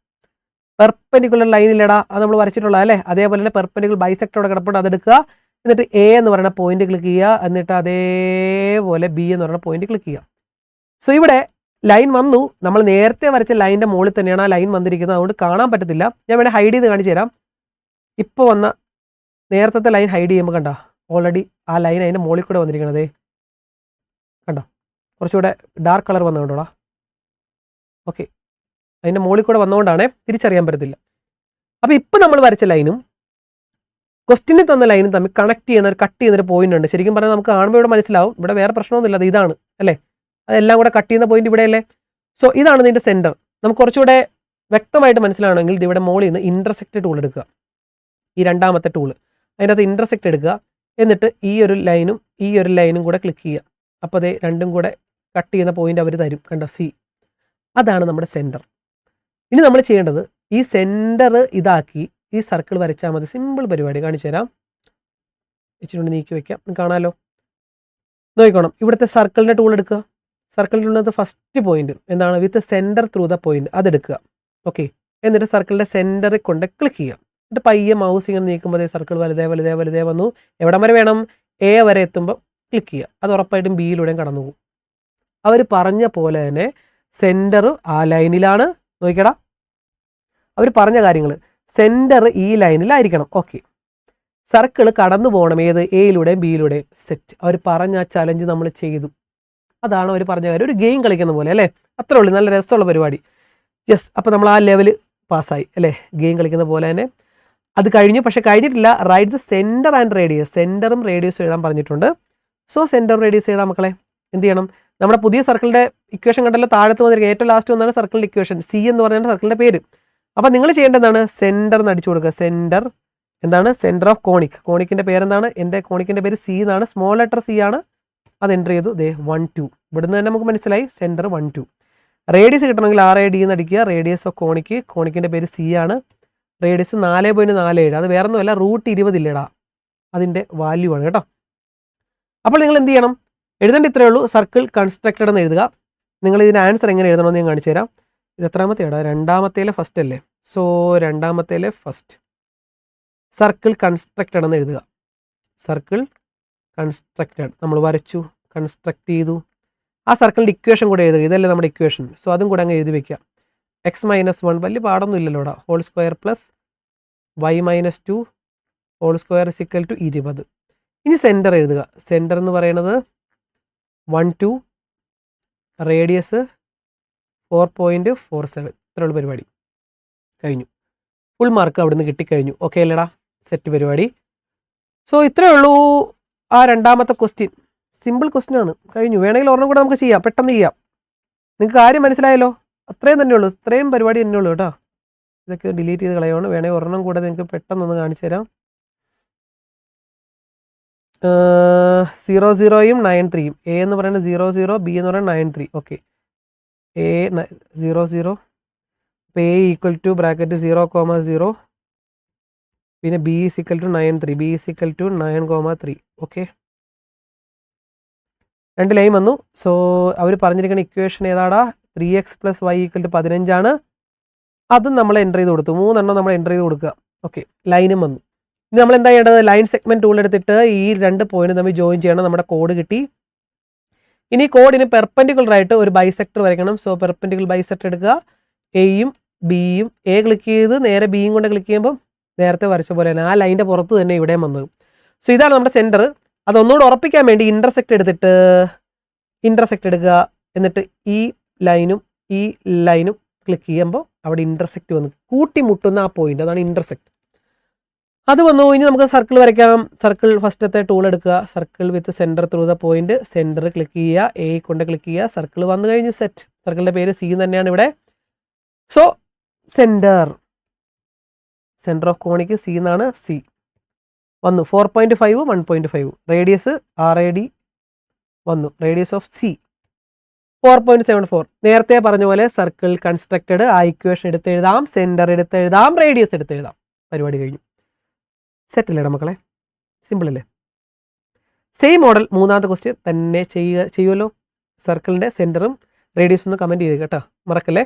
Speaker 1: പെർപെൻഡിക്കുലർ ലൈനിലിടാ, അത് നമ്മൾ വരച്ചിട്ടുള്ള അല്ലേ. അതേപോലെ തന്നെ പെർപെൻഡിക്കുലർ ബൈസെക്ടറോടെ കിടപ്പുണ്ട്, അതെടുക്കുക. എന്നിട്ട് എ എന്ന് പറയുന്ന പോയിന്റ് ക്ലിക്ക് ചെയ്യുക. എന്നിട്ട് അതേപോലെ ബി എന്ന് പറയുന്ന പോയിന്റ് ക്ലിക്ക് ചെയ്യുക. സോ ഇവിടെ ലൈൻ വന്നു. നമ്മൾ നേരത്തെ വരച്ച ലൈനിൻ്റെ മുകളിൽ തന്നെയാണ് ആ ലൈൻ വന്നിരിക്കുന്നത്. അതുകൊണ്ട് കാണാൻ പറ്റത്തില്ല. ഞാൻ വേണേൽ ഹൈഡ് ചെയ്ത് കാണിച്ചു തരാം. ഇപ്പോൾ വന്ന നേരത്തെ ലൈൻ ഹൈഡ് ചെയ്യുമ്പോൾ കണ്ടോ, ഓൾറെഡി ആ ലൈൻ അതിൻ്റെ മുകളിൽ കൂടെ വന്നിരിക്കണതേ കണ്ടോ, കുറച്ചുകൂടെ ഡാർക്ക് കളർ വന്നുകൊണ്ടോടാ. ഓക്കെ, അതിൻ്റെ മുകളിൽ കൂടെ വന്നുകൊണ്ടാണ് തിരിച്ചറിയാൻ പറ്റത്തില്ല. അപ്പോൾ ഇപ്പം നമ്മൾ വരച്ച ലൈനും ക്വസ്റ്റ്യനിൽ തന്ന ലൈനും തമ്മിൽ കണക്ട് ചെയ്യുന്ന ഒരു കട്ട് ചെയ്യുന്നൊരു പോയിന്റ് ഉണ്ട്. ശരിക്കും പറഞ്ഞാൽ നമുക്ക് കാണുമ്പോൾ ഇവിടെ മനസ്സിലാവും, ഇവിടെ വേറെ പ്രശ്നമൊന്നുമില്ല, അത് ഇതാണ് അല്ലേ, അതെല്ലാം കൂടെ കട്ട് ചെയ്യുന്ന പോയിന്റ് ഇവിടെയല്ലേ. സോ ഇതാണ് ഇതിൻ്റെ സെൻറ്റർ. നമുക്ക് കുറച്ചുകൂടെ വ്യക്തമായിട്ട് മനസ്സിലാവണമെങ്കിൽ ഇവിടെ മുകളിൽ നിന്ന് ഇൻ്റർസെക്റ്റ് ടൂൾ എടുക്കുക. ഈ രണ്ടാമത്തെ ടൂള് അതിനകത്ത് ഇൻ്റർസെക്റ്റ് എടുക്കുക. എന്നിട്ട് ഈ ഒരു ലൈനും കൂടെ ക്ലിക്ക് ചെയ്യുക. അപ്പോൾ അതേ രണ്ടും കൂടെ കട്ട് ചെയ്യുന്ന പോയിന്റ് അവർ തരും, കണ്ടോ, സി. അതാണ് നമ്മുടെ സെൻറ്റർ. ഇനി നമ്മൾ ചെയ്യേണ്ടത് ഈ സെൻറ്റർ ഇതാക്കി ഈ സർക്കിൾ വരച്ചാൽ മതി. സിമ്പിൾ പരിപാടി കാണിച്ചു തരാം. ഇച്ചിരി നീക്കി വയ്ക്കാം, കാണാമല്ലോ. നോക്കിക്കോണം, ഇവിടുത്തെ സർക്കിളിൻ്റെ ടൂൾ എടുക്കുക. സർക്കിളിൻ്റെ ഉള്ളത് ഫസ്റ്റ് പോയിന്റ് എന്താണ്, with centre through the point, അതെടുക്കുക. ഓക്കെ, എന്നിട്ട് സർക്കിളിൻ്റെ സെൻറ്ററിൽ കൊണ്ട് ക്ലിക്ക് ചെയ്യുക. എന്നിട്ട് പയ്യെ മൗസ് ഇങ്ങനെ നീക്കുമ്പോൾ സർക്കിൾ വലുതേ വന്നു. എവിടം വരെ വേണം, എ വരെ എത്തുമ്പോൾ ക്ലിക്ക് ചെയ്യുക. അത് ഉറപ്പായിട്ടും ബിയിലൂടെയും കടന്നു പോകും. അവർ പറഞ്ഞ പോലെ തന്നെ സെൻറ്റർ ആ ലൈനിലാണ്. നോക്കിക്കടാ, അവർ പറഞ്ഞ കാര്യങ്ങൾ, സെൻറ്റർ ഈ ലൈനിലായിരിക്കണം. ഓക്കെ, സർക്കിൾ കടന്നു പോകണം ഏത്, എയിലൂടെയും ബിയിലൂടെയും. സെറ്റ്. അവർ പറഞ്ഞ ആ ചലഞ്ച് നമ്മൾ ചെയ്തു. അതാണ് അവർ പറഞ്ഞ കാര്യം. ഒരു ഗെയിം കളിക്കുന്ന പോലെ അല്ലേ, അത്രേ ഉള്ളൂ. നല്ല രസമുള്ള പരിപാടി. യെസ്, അപ്പോൾ നമ്മൾ ആ ലെവൽ പാസ്സായി അല്ലേ, ഗെയിം കളിക്കുന്ന പോലെ തന്നെ. അത് കഴിഞ്ഞു. പക്ഷേ കഴിഞ്ഞിട്ടില്ല. Right the centre and radius. സെൻറ്ററും റേഡിയസും എഴുതാൻ പറഞ്ഞിട്ടുണ്ട്. സോ സെൻറ്റർ റേഡിയസ് എഴുതാം മക്കളെ. എന്ത് ചെയ്യണം, നമ്മുടെ പുതിയ സർക്കിളിൻ്റെ ഇക്വേഷൻ കണ്ടല്ലോ, താഴത്ത് വന്നിരിക്കുക ഏറ്റവും ലാസ്റ്റ് വന്നാണ് സർക്കിളിൻ്റെ ഇക്വേഷൻ. സി എന്ന് പറഞ്ഞാൽ സർക്കിളിൻ്റെ പേര്. അപ്പോൾ നിങ്ങൾ ചെയ്യേണ്ടതാണ് സെൻറ്റർ എന്ന് അടിച്ചു കൊടുക്കുക. സെൻറ്റർ എന്താണ്, സെൻറ്റർ ഓഫ് കോണിക്. കോണിക്കിൻ്റെ പേരെന്താണ്, എൻ്റെ കോണിക്കിൻ്റെ പേര് സി എന്നാണ്, സ്മോൾ ലെറ്റർ സി ആണ്. അത് എൻ്റർ ചെയ്തു. ദേ 1 2. ഇവിടുന്ന് തന്നെ നമുക്ക് മനസ്സിലായി സെൻറ്റർ 1 2. റേഡിയസ് കിട്ടണമെങ്കിൽ RAD എന്ന് അടിക്കുക. റേഡിയസ് ഓഫ് കോണിക്കിൻ്റെ പേര് സി ആണ്. റേഡിയസ് 4.47. അത് വേറെ ഒന്നുമല്ല, √20 ഇല്ലടാ, അതിൻ്റെ വാല്യൂ ആണ് കേട്ടോ. അപ്പോൾ നിങ്ങൾ എന്ത് ചെയ്യണം, എഴുതേണ്ട ഇത്രയേ ഉള്ളൂ. സർക്കിൾ കൺസ്ട്രക്റ്റഡ് എന്ന് എഴുതുക. നിങ്ങൾ ഇതിൻ്റെ ആൻസർ എങ്ങനെ എഴുതണമെന്ന് ഞാൻ കാണിച്ചു തരാം. ഇത് എത്രാമത്തെയാടാ, രണ്ടാമത്തേലെ ഫസ്റ്റ് അല്ലേ. സോ രണ്ടാമത്തേലെ ഫസ്റ്റ് സർക്കിൾ കൺസ്ട്രക്റ്റഡ് എന്ന് എഴുതുക. സർക്കിൾ കൺസ്ട്രക്റ്റഡ് നമ്മൾ വരച്ചു, കൺസ്ട്രക്ട് ചെയ്തു. ആ സർക്കിളിൻ്റെ ഇക്വേഷൻ കൂടെ എഴുതുക. ഇതല്ലേ നമ്മുടെ ഇക്വേഷൻ. സോ അതും കൂടെ അങ്ങ് എഴുതി വയ്ക്കുക. x-1 വലിയ പാടൊന്നും ഇല്ലല്ലോടാ. Whole square plus y-2 whole square = 20. ഇനി സെൻറ്റർ എഴുതുക. സെൻറ്റർ എന്ന് പറയുന്നത് 1 2, റേഡിയസ് 4.47. ഇത്രയുള്ള പരിപാടി കഴിഞ്ഞു. ഫുൾ മാർക്ക് അവിടെ നിന്ന് കിട്ടിക്കഴിഞ്ഞു. ഓക്കെ അല്ലേടാ, സെറ്റ് പരിപാടി. സോ ഇത്രയേ ഉള്ളൂ ആ രണ്ടാമത്തെ ക്വസ്റ്റ്യൻ. സിമ്പിൾ ക്വസ്റ്റ്യൻ ആണ്, കഴിഞ്ഞു. വേണമെങ്കിൽ ഒരെണ്ണം കൂടെ നമുക്ക് ചെയ്യാം, പെട്ടെന്ന് ചെയ്യാം. നിങ്ങൾക്ക് കാര്യം മനസ്സിലായല്ലോ, അത്രയും തന്നെ ഉള്ളൂ. ഇത്രയും പരിപാടി തന്നെ ഉള്ളൂ കേട്ടോ. ഇതൊക്കെ ഡിലീറ്റ് ചെയ്ത് കളയുവാണ്. വേണമെങ്കിൽ ഒരെണ്ണം കൂടെ നിങ്ങൾക്ക് പെട്ടെന്നൊന്ന് കാണിച്ചു തരാം. 0 0 9 3. എ എന്ന് പറയുന്നത് 0 0, ബി എന്ന് പറയുന്നത് 9 3. Okay, A 0 0. അപ്പോൾ എ ഈക്വൽ ടു ബ്രാക്കറ്റ് 0, 0. പിന്നെ ബി = 9 3. ബി = 9, 3. ഓക്കെ, രണ്ട് ലൈൻ വന്നു. സോ അവർ പറഞ്ഞിരിക്കുന്ന ഇക്വേഷൻ ഏതാടാ, 3x + y = 15 ആണ്. അതും നമ്മൾ എൻ്റർ ചെയ്ത് കൊടുത്തു. 3 എണ്ണം നമ്മൾ എൻ്റർ ചെയ്ത് കൊടുക്കുക. ഓക്കെ, ലൈനും വന്നു. ഇനി നമ്മൾ എന്താ ചെയ്യേണ്ടത്, ലൈൻ സെഗ്മെൻറ്റ് ടൂൾ എടുത്തിട്ട് ഈ രണ്ട് പോയിന്റ് തമ്മിൽ ജോയിൻ ചെയ്യണം. നമ്മുടെ കോഡ് കിട്ടി. ഇനി കോഡിന് പെർപെൻഡിക്കുലർ ആയിട്ട് ഒരു ബൈസെക്ടർ വരയ്ക്കണം. സോ പെർപെൻഡിക്കുലർ ബൈസെക്ടർ എടുക്കുക. എയും ബിയും, എ ക്ലിക്ക് ചെയ്ത് നേരെ ബിയും കൊണ്ട് ക്ലിക്ക് ചെയ്യുമ്പോൾ നേരത്തെ വരച്ച പോലെ തന്നെ ആ ലൈൻ്റെ പുറത്ത് തന്നെ ഇവിടെയും വന്നത്. സോ ഇതാണ് നമ്മുടെ സെൻറ്റർ. അതൊന്നുകൂടെ ഉറപ്പിക്കാൻ വേണ്ടി ഇൻ്റർസെക്റ്റ് എടുക്കുക. എന്നിട്ട് ഈ ലൈനും ക്ലിക്ക് ചെയ്യുമ്പോൾ അവിടെ ഇൻ്റർസെക്റ്റ് വന്നു കൂട്ടിമുട്ടുന്ന ആ പോയിന്റ്, അതാണ് ഇൻ്റർസെക്റ്റ്. അത് വന്നു. ഇനി നമുക്ക് സർക്കിൾ വരയ്ക്കാം. സർക്കിൾ ഫസ്റ്റത്തെ ടൂൾ എടുക്കുക. Circle with centre through the point. Centre click ചെയ്യുക, എ കൊണ്ട് ക്ലിക്ക് ചെയ്യുക. സർക്കിൾ വന്നു കഴിഞ്ഞു. സെറ്റ്. സർക്കിളിൻ്റെ പേര് സി തന്നെയാണ് ഇവിടെ. സോ സെൻറ്റർ ഓഫ് കോണിക്ക് സി എന്നാണ്. സി വന്നു. 4.5, 1.5. റേഡിയസ് RAD വന്നു. Radius of C 4.74. നേരത്തെ പറഞ്ഞ പോലെ സർക്കിൾ കൺസ്ട്രക്റ്റഡ്. ആ ഇക്വേഷൻ എടുത്തെഴുതാം, സെൻറ്റർ എടുത്തെഴുതാം, റേഡിയസ് എടുത്തെഴുതാം. പരിപാടി കഴിഞ്ഞു. സെറ്റല്ലേടാ മക്കളെ, സിമ്പിൾ അല്ലേ? സെയിം മോഡൽ മൂന്നാമത്തെ ക്വസ്റ്റ്യൻ തന്നെ ചെയ്യുമല്ലോ. സർക്കിളിൻ്റെ സെൻറ്ററും റേഡിയസും ഒന്ന് കമൻറ്റ് ചെയ്ത് കേട്ടോ, മറക്കല്ലേ.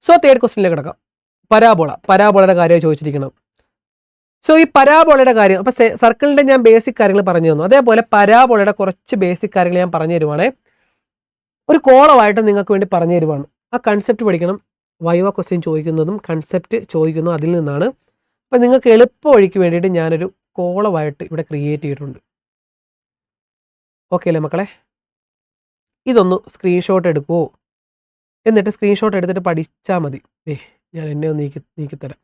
Speaker 1: സോ തേർഡ് ക്വസ്റ്റ്യനിലേക്ക് കിടക്കാം. പരാബോളയുടെ കാര്യമാണ് ചോദിച്ചിരിക്കണം. സോ ഈ പരാബോളയുടെ കാര്യം, അപ്പോൾ സർക്കിളിൻ്റെ ഞാൻ ബേസിക് കാര്യങ്ങൾ പറഞ്ഞു തന്നു. അതേപോലെ പരാബോളയുടെ കുറച്ച് ബേസിക് കാര്യങ്ങൾ ഞാൻ പറഞ്ഞു തരുവാണേ. ഒരു കോളമായിട്ട് നിങ്ങൾക്ക് വേണ്ടി പറഞ്ഞു തരുവാണ്. ആ കൺസെപ്റ്റ് പഠിക്കണം. വൈവ ക്വസ്റ്റ്യൻ ചോദിക്കുന്നതും കൺസെപ്റ്റ് ചോദിക്കുന്നതും അതിൽ നിന്നാണ്. അപ്പം നിങ്ങൾക്ക് എളുപ്പ വഴിക്ക് വേണ്ടിയിട്ട് ഞാനൊരു കോളമായിട്ട് ഇവിടെ ക്രിയേറ്റ് ചെയ്തിട്ടുണ്ട്. ഓക്കെ അല്ലേ മക്കളെ? ഇതൊന്ന് സ്ക്രീൻഷോട്ട് എടുക്കുമോ? എന്നിട്ട് സ്ക്രീൻഷോട്ട് എടുത്തിട്ട് പഠിച്ചാൽ മതി. ഞാൻ എന്നെ ഒന്ന് നീക്കിത്തരാം.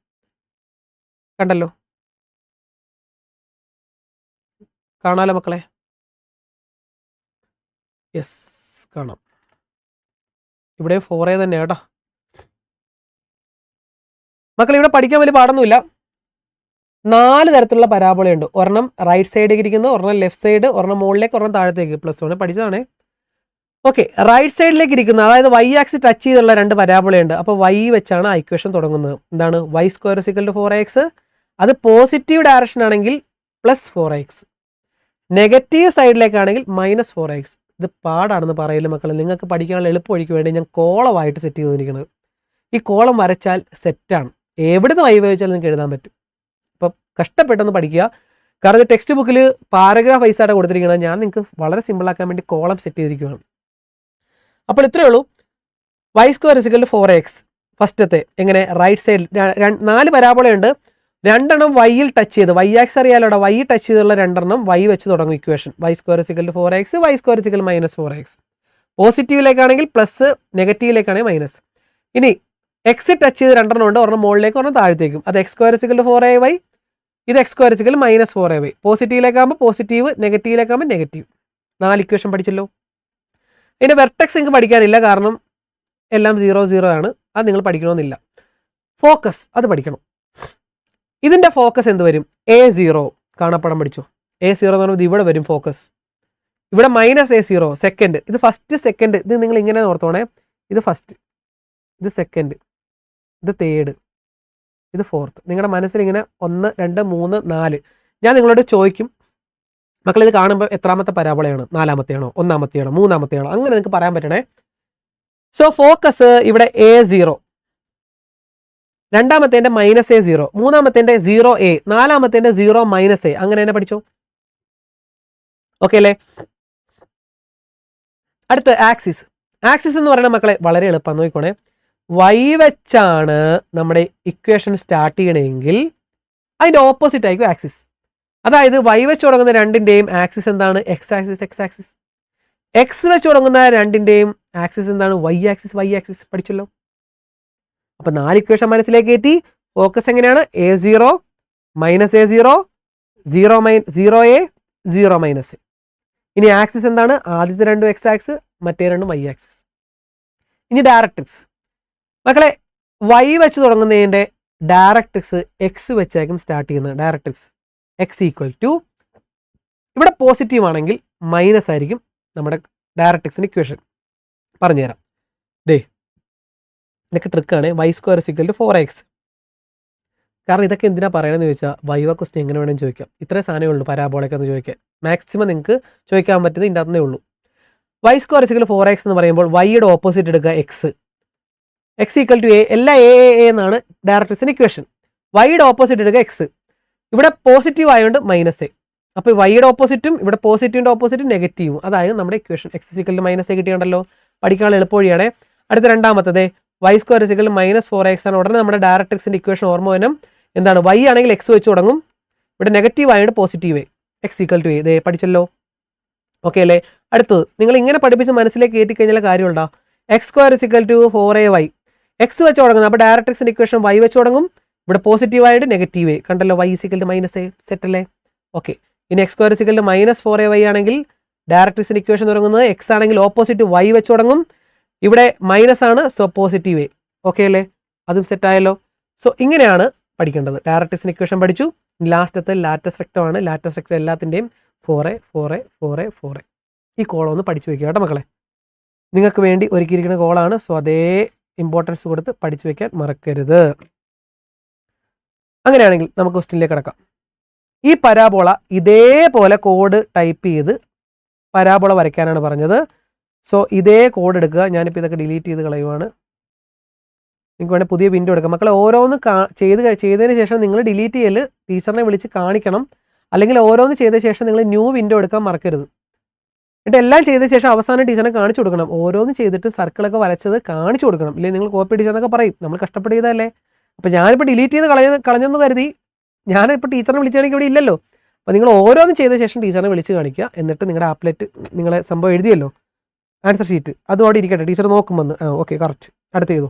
Speaker 1: കണ്ടല്ലോ, കാണാലോ മക്കളെ? യെസ്, കാണാം. ഇവിടെ 4A തന്നെ കേട്ടോ മക്കളെ. ഇവിടെ പഠിക്കാൻ വലിയ പാടൊന്നുമില്ല. 4 തരത്തിലുള്ള പരാബോളയുണ്ട്. ഒരെണ്ണം റൈറ്റ് സൈഡിലേക്ക് ഇരിക്കുന്നു, ഒരെണ്ണം ലെഫ്റ്റ് സൈഡ്, ഒരെണ്ണം മുകളിലേക്ക്, ഒരെണ്ണം താഴത്തേക്ക്. +1 പഠിച്ചതാണേ. ഓക്കെ, റൈറ്റ് സൈഡിലേക്ക് ഇരിക്കുന്ന, അതായത് വൈ ആക്സിസ് ടച്ച് ചെയ്തുള്ള 2 പരാബോളയുണ്ട്. അപ്പോൾ വൈ വെച്ചാണ് ആ ഇക്വേഷൻ തുടങ്ങുന്നത്. എന്താണ്? y² = 4x. അത് പോസിറ്റീവ് ഡയറക്ഷൻ ആണെങ്കിൽ +4x, നെഗറ്റീവ് സൈഡിലേക്കാണെങ്കിൽ -4x. ഇത് പാടാണെന്ന് പറയില്ല മക്കളെ. നിങ്ങൾക്ക് പഠിക്കാനുള്ള എളുപ്പ വഴിക്ക് വേണ്ടി ഞാൻ കോളമായിട്ട് സെറ്റ് ചെയ്തിരിക്കുന്നത്. ഈ കോളം വരച്ചാൽ സെറ്റാണ്. എവിടുന്ന് വൈ വെച്ചാൽ നിങ്ങൾക്ക് എഴുതാൻ പറ്റും. അപ്പം കഷ്ടപ്പെട്ടൊന്ന് പഠിക്കുക. കാരണം ഇത് ടെക്സ്റ്റ് ബുക്കിൽ പാരഗ്രാഫ് വൈസായിട്ട് കൊടുത്തിരിക്കുന്നത്. ഞാൻ നിങ്ങൾക്ക് വളരെ സിമ്പിളാക്കാൻ വേണ്ടി കോളം സെറ്റ് ചെയ്തിരിക്കുകയാണ്. അപ്പോൾ ഇത്രയേ ഉള്ളൂ. y² = 4x. ഫസ്റ്റത്തെ എങ്ങനെ? റൈറ്റ് സൈഡിൽ 4 പരാബോളയുണ്ട്. 2 വൈയിൽ ടച്ച് ചെയ്ത്, വൈ ആക്സ് അറിയാലോ, വൈ ടച്ച് ചെയ്തുള്ള 2 വൈ വെച്ച് തുടങ്ങും equation. y² = 4x, y² = -4x. പോസിറ്റീവിലേക്കാണെങ്കിൽ പ്ലസ്, നെഗറ്റീവിലേക്കാണെങ്കിൽ മൈനസ്. ഇനി എക്സ് ടച്ച് ചെയ്ത് 2 ഉണ്ട്. ഒരെണ്ണം മുകളിലേക്ക്, ഒരെണ്ണം താഴത്തേക്കും. അത് x² = 4ay, ഇത് x² = -4ay. പോസിറ്റീവിലേക്കാകുമ്പോൾ പോസിറ്റീവ്, നെഗറ്റീവിലേക്കാകുമ്പോൾ നെഗറ്റീവ്. 4 ഇക്വേഷൻ പഠിച്ചല്ലോ. ഇതിൻ്റെ വെർട്ടെക്സ് നിങ്ങൾക്ക് പഠിക്കാനില്ല, കാരണം എല്ലാം 0, 0 ആണ്. അത് നിങ്ങൾ പഠിക്കണമെന്നില്ല. ഫോക്കസ് അത് പഠിക്കണം. ഇതിൻ്റെ ഫോക്കസ് എന്ത് വരും? A0. കാണാപ്പടം പഠിച്ചോ. A0 എന്ന് പറയുമ്പോൾ ഇവിടെ വരും ഫോക്കസ്. ഇവിടെ -A0 സെക്കൻഡ്. ഇത് ഫസ്റ്റ്, സെക്കൻഡ്. ഇത് നിങ്ങൾ ഇങ്ങനെ ഓർത്തോണേ. ഇത് ഫസ്റ്റ്, ഇത് സെക്കൻഡ്, ഇത് തേർഡ്, ഇത് ഫോർത്ത്. നിങ്ങളുടെ മനസ്സിൽ ഇങ്ങനെ 1, 2, 3, 4. ഞാൻ നിങ്ങളോട് ചോദിക്കും, മക്കളിത് കാണുമ്പോൾ എത്രാമത്തെ പരാബോളയാണ്? 4-മത്തെയാണോ, 1-മത്തെയാണോ, 3-മത്തെയാണോ? അങ്ങനെ നിങ്ങൾക്ക് പറയാൻ പറ്റണേ. സോ ഫോക്കസ് ഇവിടെ A0, 2-മത്തേൻ്റെ -A0, 3-മത്തേൻ്റെ 0A, 4-മത്തേൻ്റെ 0-A. അങ്ങനെ തന്നെ പഠിച്ചോ. ഓക്കെ അല്ലേ? അടുത്ത് ആക്സിസ്. ആക്സിസ് എന്ന് പറയുന്ന മക്കളെ വളരെ എളുപ്പമാണ്. നോക്കിക്കോണേ. വൈ വെച്ചാണ് നമ്മുടെ ഇക്വേഷൻ സ്റ്റാർട്ട് ചെയ്യണമെങ്കിൽ അതിൻ്റെ ഓപ്പോസിറ്റ് ആയിരിക്കും ആക്സിസ്. അതായത് വൈ വെച്ച് തുടങ്ങുന്ന 2ൻ്റെയും ആക്സിസ് എന്താണ്? X axis, x axis. X വെച്ച് തുടങ്ങുന്ന 2ൻ്റെയും ആക്സിസ് എന്താണ്? Y axis, y axis. പഠിച്ചല്ലോ. അപ്പം 4 ഇക്വേഷൻ മനസ്സിലേക്ക് കയറ്റി. ഫോക്കസ് എങ്ങനെയാണ്? A0, -A0, 0A, 0-A. ഇനി ആക്സിസ് എന്താണ്? ആദ്യത്തെ 2 എക്സ് ആക്സിസ്, മറ്റേ 2 വൈ ആക്സിസ്. ഇനി ഡയറക്ട്രിക്സ് മക്കളെ. വൈ വെച്ച് തുടങ്ങുന്നതിൻ്റെ ഡയറക്ട്രിക്സ് എക്സ് വെച്ചായിരിക്കും സ്റ്റാർട്ട് ചെയ്യുന്നത്. ഡയറക്ട്രിക്സ് x = ഇവിടെ പോസിറ്റീവ് ആണെങ്കിൽ മൈനസ് ആയിരിക്കും നമ്മുടെ ഡയറക്ട്രിക്സിൻ്റെ ഇക്വേഷൻ. പറഞ്ഞുതരാം. ഇതൊക്കെ ട്രിക്കാണ്. y² = 4x. കാരണം ഇതൊക്കെ എന്തിനാണ് പറയണമെന്ന് ചോദിച്ചാൽ വൈവ ക്വസ്റ്റ്യൻ എങ്ങനെ വേണമെന്ന് ചോദിക്കാം. ഇത്രയും സാധനമേ ഉള്ളൂ പരാബോളയ്ക്കെന്ന് ചോദിക്കാൻ. മാക്സിമം നിങ്ങൾക്ക് ചോദിക്കാൻ പറ്റുന്നത് ഇതിൻ്റെ അകത്തേ ഉള്ളൂ. y² = 4x എന്ന് പറയുമ്പോൾ വൈയുടെ ഓപ്പോസിറ്റ് എടുക്കുക x. x = a. എല്ലാ a എന്നാണ് ഡയറക്ട്രിക്സിൻ്റെ ഇക്വേഷൻ. വൈയുടെ ഓപ്പോസിറ്റ് എടുക്കുക x. ഇവിടെ പോസിറ്റീവ് ആയതുകൊണ്ട് -a. അപ്പോൾ വൈയുടെ ഓപ്പോസിറ്റും ഇവിടെ പോസിറ്റീവിൻ്റെ ഓപ്പോസിറ്റും നെഗറ്റീവും. അതായത് നമ്മുടെ ഇക്വേഷൻ x = -a കിട്ടിയുണ്ടല്ലോ. പഠിക്കാനുള്ള എളുപ്പവഴിയാണ്. അടുത്ത 2-മത്തത് y² = -4x ആണ്. ഉടനെ നമ്മുടെ ഡയറക്ട്രിക്സിൻ്റെ ഇക്വേഷൻ ഓർമ്മ വരും. എന്താണ്? y ആണെങ്കിൽ x വെച്ച് തുടങ്ങും. ഇവിടെ നെഗറ്റീവ് ആയതുകൊണ്ട് പോസിറ്റീവ് x = a. പഠിച്ചല്ലോ. ഓക്കെ അല്ലേ? അടുത്തത് നിങ്ങൾ ഇങ്ങനെ പഠിപ്പിച്ച് മനസ്സിലേക്ക് കയറ്റി കഴിഞ്ഞാൽ കാര്യമുണ്ടോ? x² = 4ay. എക്സ് വെച്ച് തുടങ്ങുന്നത്. അപ്പോൾ ഡയറക്ട്രിക്സിൻ്റെ ഇക്വേഷൻ y വെച്ച് തുടങ്ങും. ഇവിടെ പോസിറ്റീവ് ആയിട്ട് നെഗറ്റീവ്. കണ്ടല്ലോ. y = -a. സെറ്റ് അല്ലേ? ഓക്കെ. ഇനി x² = -4ay ആണെങ്കിൽ ഡയറക്ട്രിക്സിൻ്റെ ഇക്വേഷൻ തുടങ്ങുന്നത് x ആണെങ്കിൽ ഓപ്പോസിറ്റ് y വെച്ച് തുടങ്ങും. ഇവിടെ മൈനസ് ആണ്, സോ പോസിറ്റീവ്. ഓക്കെ അല്ലേ? അതും സെറ്റായല്ലോ. സോ ഇങ്ങനെയാണ് പഠിക്കേണ്ടത്. ഡയറക്ട്രിക്സിൻ്റെ ഇക്വേഷൻ പഠിച്ചു. ലാസ്റ്റത്തെ ലാറ്റസ് റെക്റ്റമാണ്. ലാറ്റസ് റെക്റ്റം എല്ലാത്തിൻ്റെയും 4a, 4a, 4a, 4a. ഈ കോളം ഒന്ന് പഠിച്ചു വയ്ക്കുക കേട്ടോ മക്കളെ. നിങ്ങൾക്ക് വേണ്ടി ഒരുക്കിയിരിക്കുന്ന കോളാണ്. സോ അതേ ഇമ്പോർട്ടൻസ് കൊടുത്ത് പഠിച്ചു വയ്ക്കാൻ മറക്കരുത്. അങ്ങനെയാണെങ്കിൽ നമുക്ക് ക്വസ്റ്റ്യനിലേക്ക് കിടക്കാം. ഈ പരാബോള ഇതേപോലെ കോഡ് ടൈപ്പ് ചെയ്ത് പരാബോള വരയ്ക്കാനാണ് പറഞ്ഞത്. സോ ഇതേ കോഡ് എടുക്കുക. ഞാനിപ്പോൾ ഇതൊക്കെ ഡിലീറ്റ് ചെയ്ത് കളയുവാണ്. നിങ്ങൾക്ക് വേണമെങ്കിൽ പുതിയ വിൻഡോ എടുക്കാം. മക്കളെ ഓരോന്ന് ചെയ്തതിന് ശേഷം നിങ്ങൾ ഡിലീറ്റ് ചെയ്യൽ ടീച്ചറിനെ വിളിച്ച് കാണിക്കണം. അല്ലെങ്കിൽ ഓരോന്ന് ചെയ്ത ശേഷം നിങ്ങൾ ന്യൂ വിൻഡോ എടുക്കാൻ മറക്കരുത്. എന്നിട്ട് എല്ലാം ചെയ്ത ശേഷം അവസാനം ടീച്ചറിനെ കാണിച്ചു കൊടുക്കണം. ഓരോന്ന് ചെയ്തിട്ട് സർക്കിളൊക്കെ വരച്ചത് കാണിച്ചു കൊടുക്കണം. ഇല്ലെങ്കിൽ നിങ്ങൾ കോപ്പി അടിച്ചെന്നൊക്കെ പറയും. നമ്മൾ കഷ്ടപ്പെട്ട് ചെയ്തതല്ലേ. അപ്പോൾ ഞാനിപ്പോൾ ഡിലീറ്റ് ചെയ്ത് കളഞ്ഞെന്ന് കരുതി ഞാനിപ്പോൾ ടീച്ചറിനെ വിളിച്ചാണെങ്കിൽ ഇവിടെ ഇല്ലല്ലോ. അപ്പോൾ നിങ്ങൾ ഓരോന്ന് ചെയ്ത ശേഷം ടീച്ചറിനെ വിളിച്ച് കാണിക്കുക. എന്നിട്ട് നിങ്ങളുടെ ആപ്ലെറ്റ് നിങ്ങളെ സംഭവം എഴുതിയല്ലോ ആൻസർ ഷീറ്റ് അതും അവിടെ ഇരിക്കട്ടെ. ടീച്ചർ നോക്കുമെന്ന്. Okay correct. അടുത്ത് ചെയ്തു.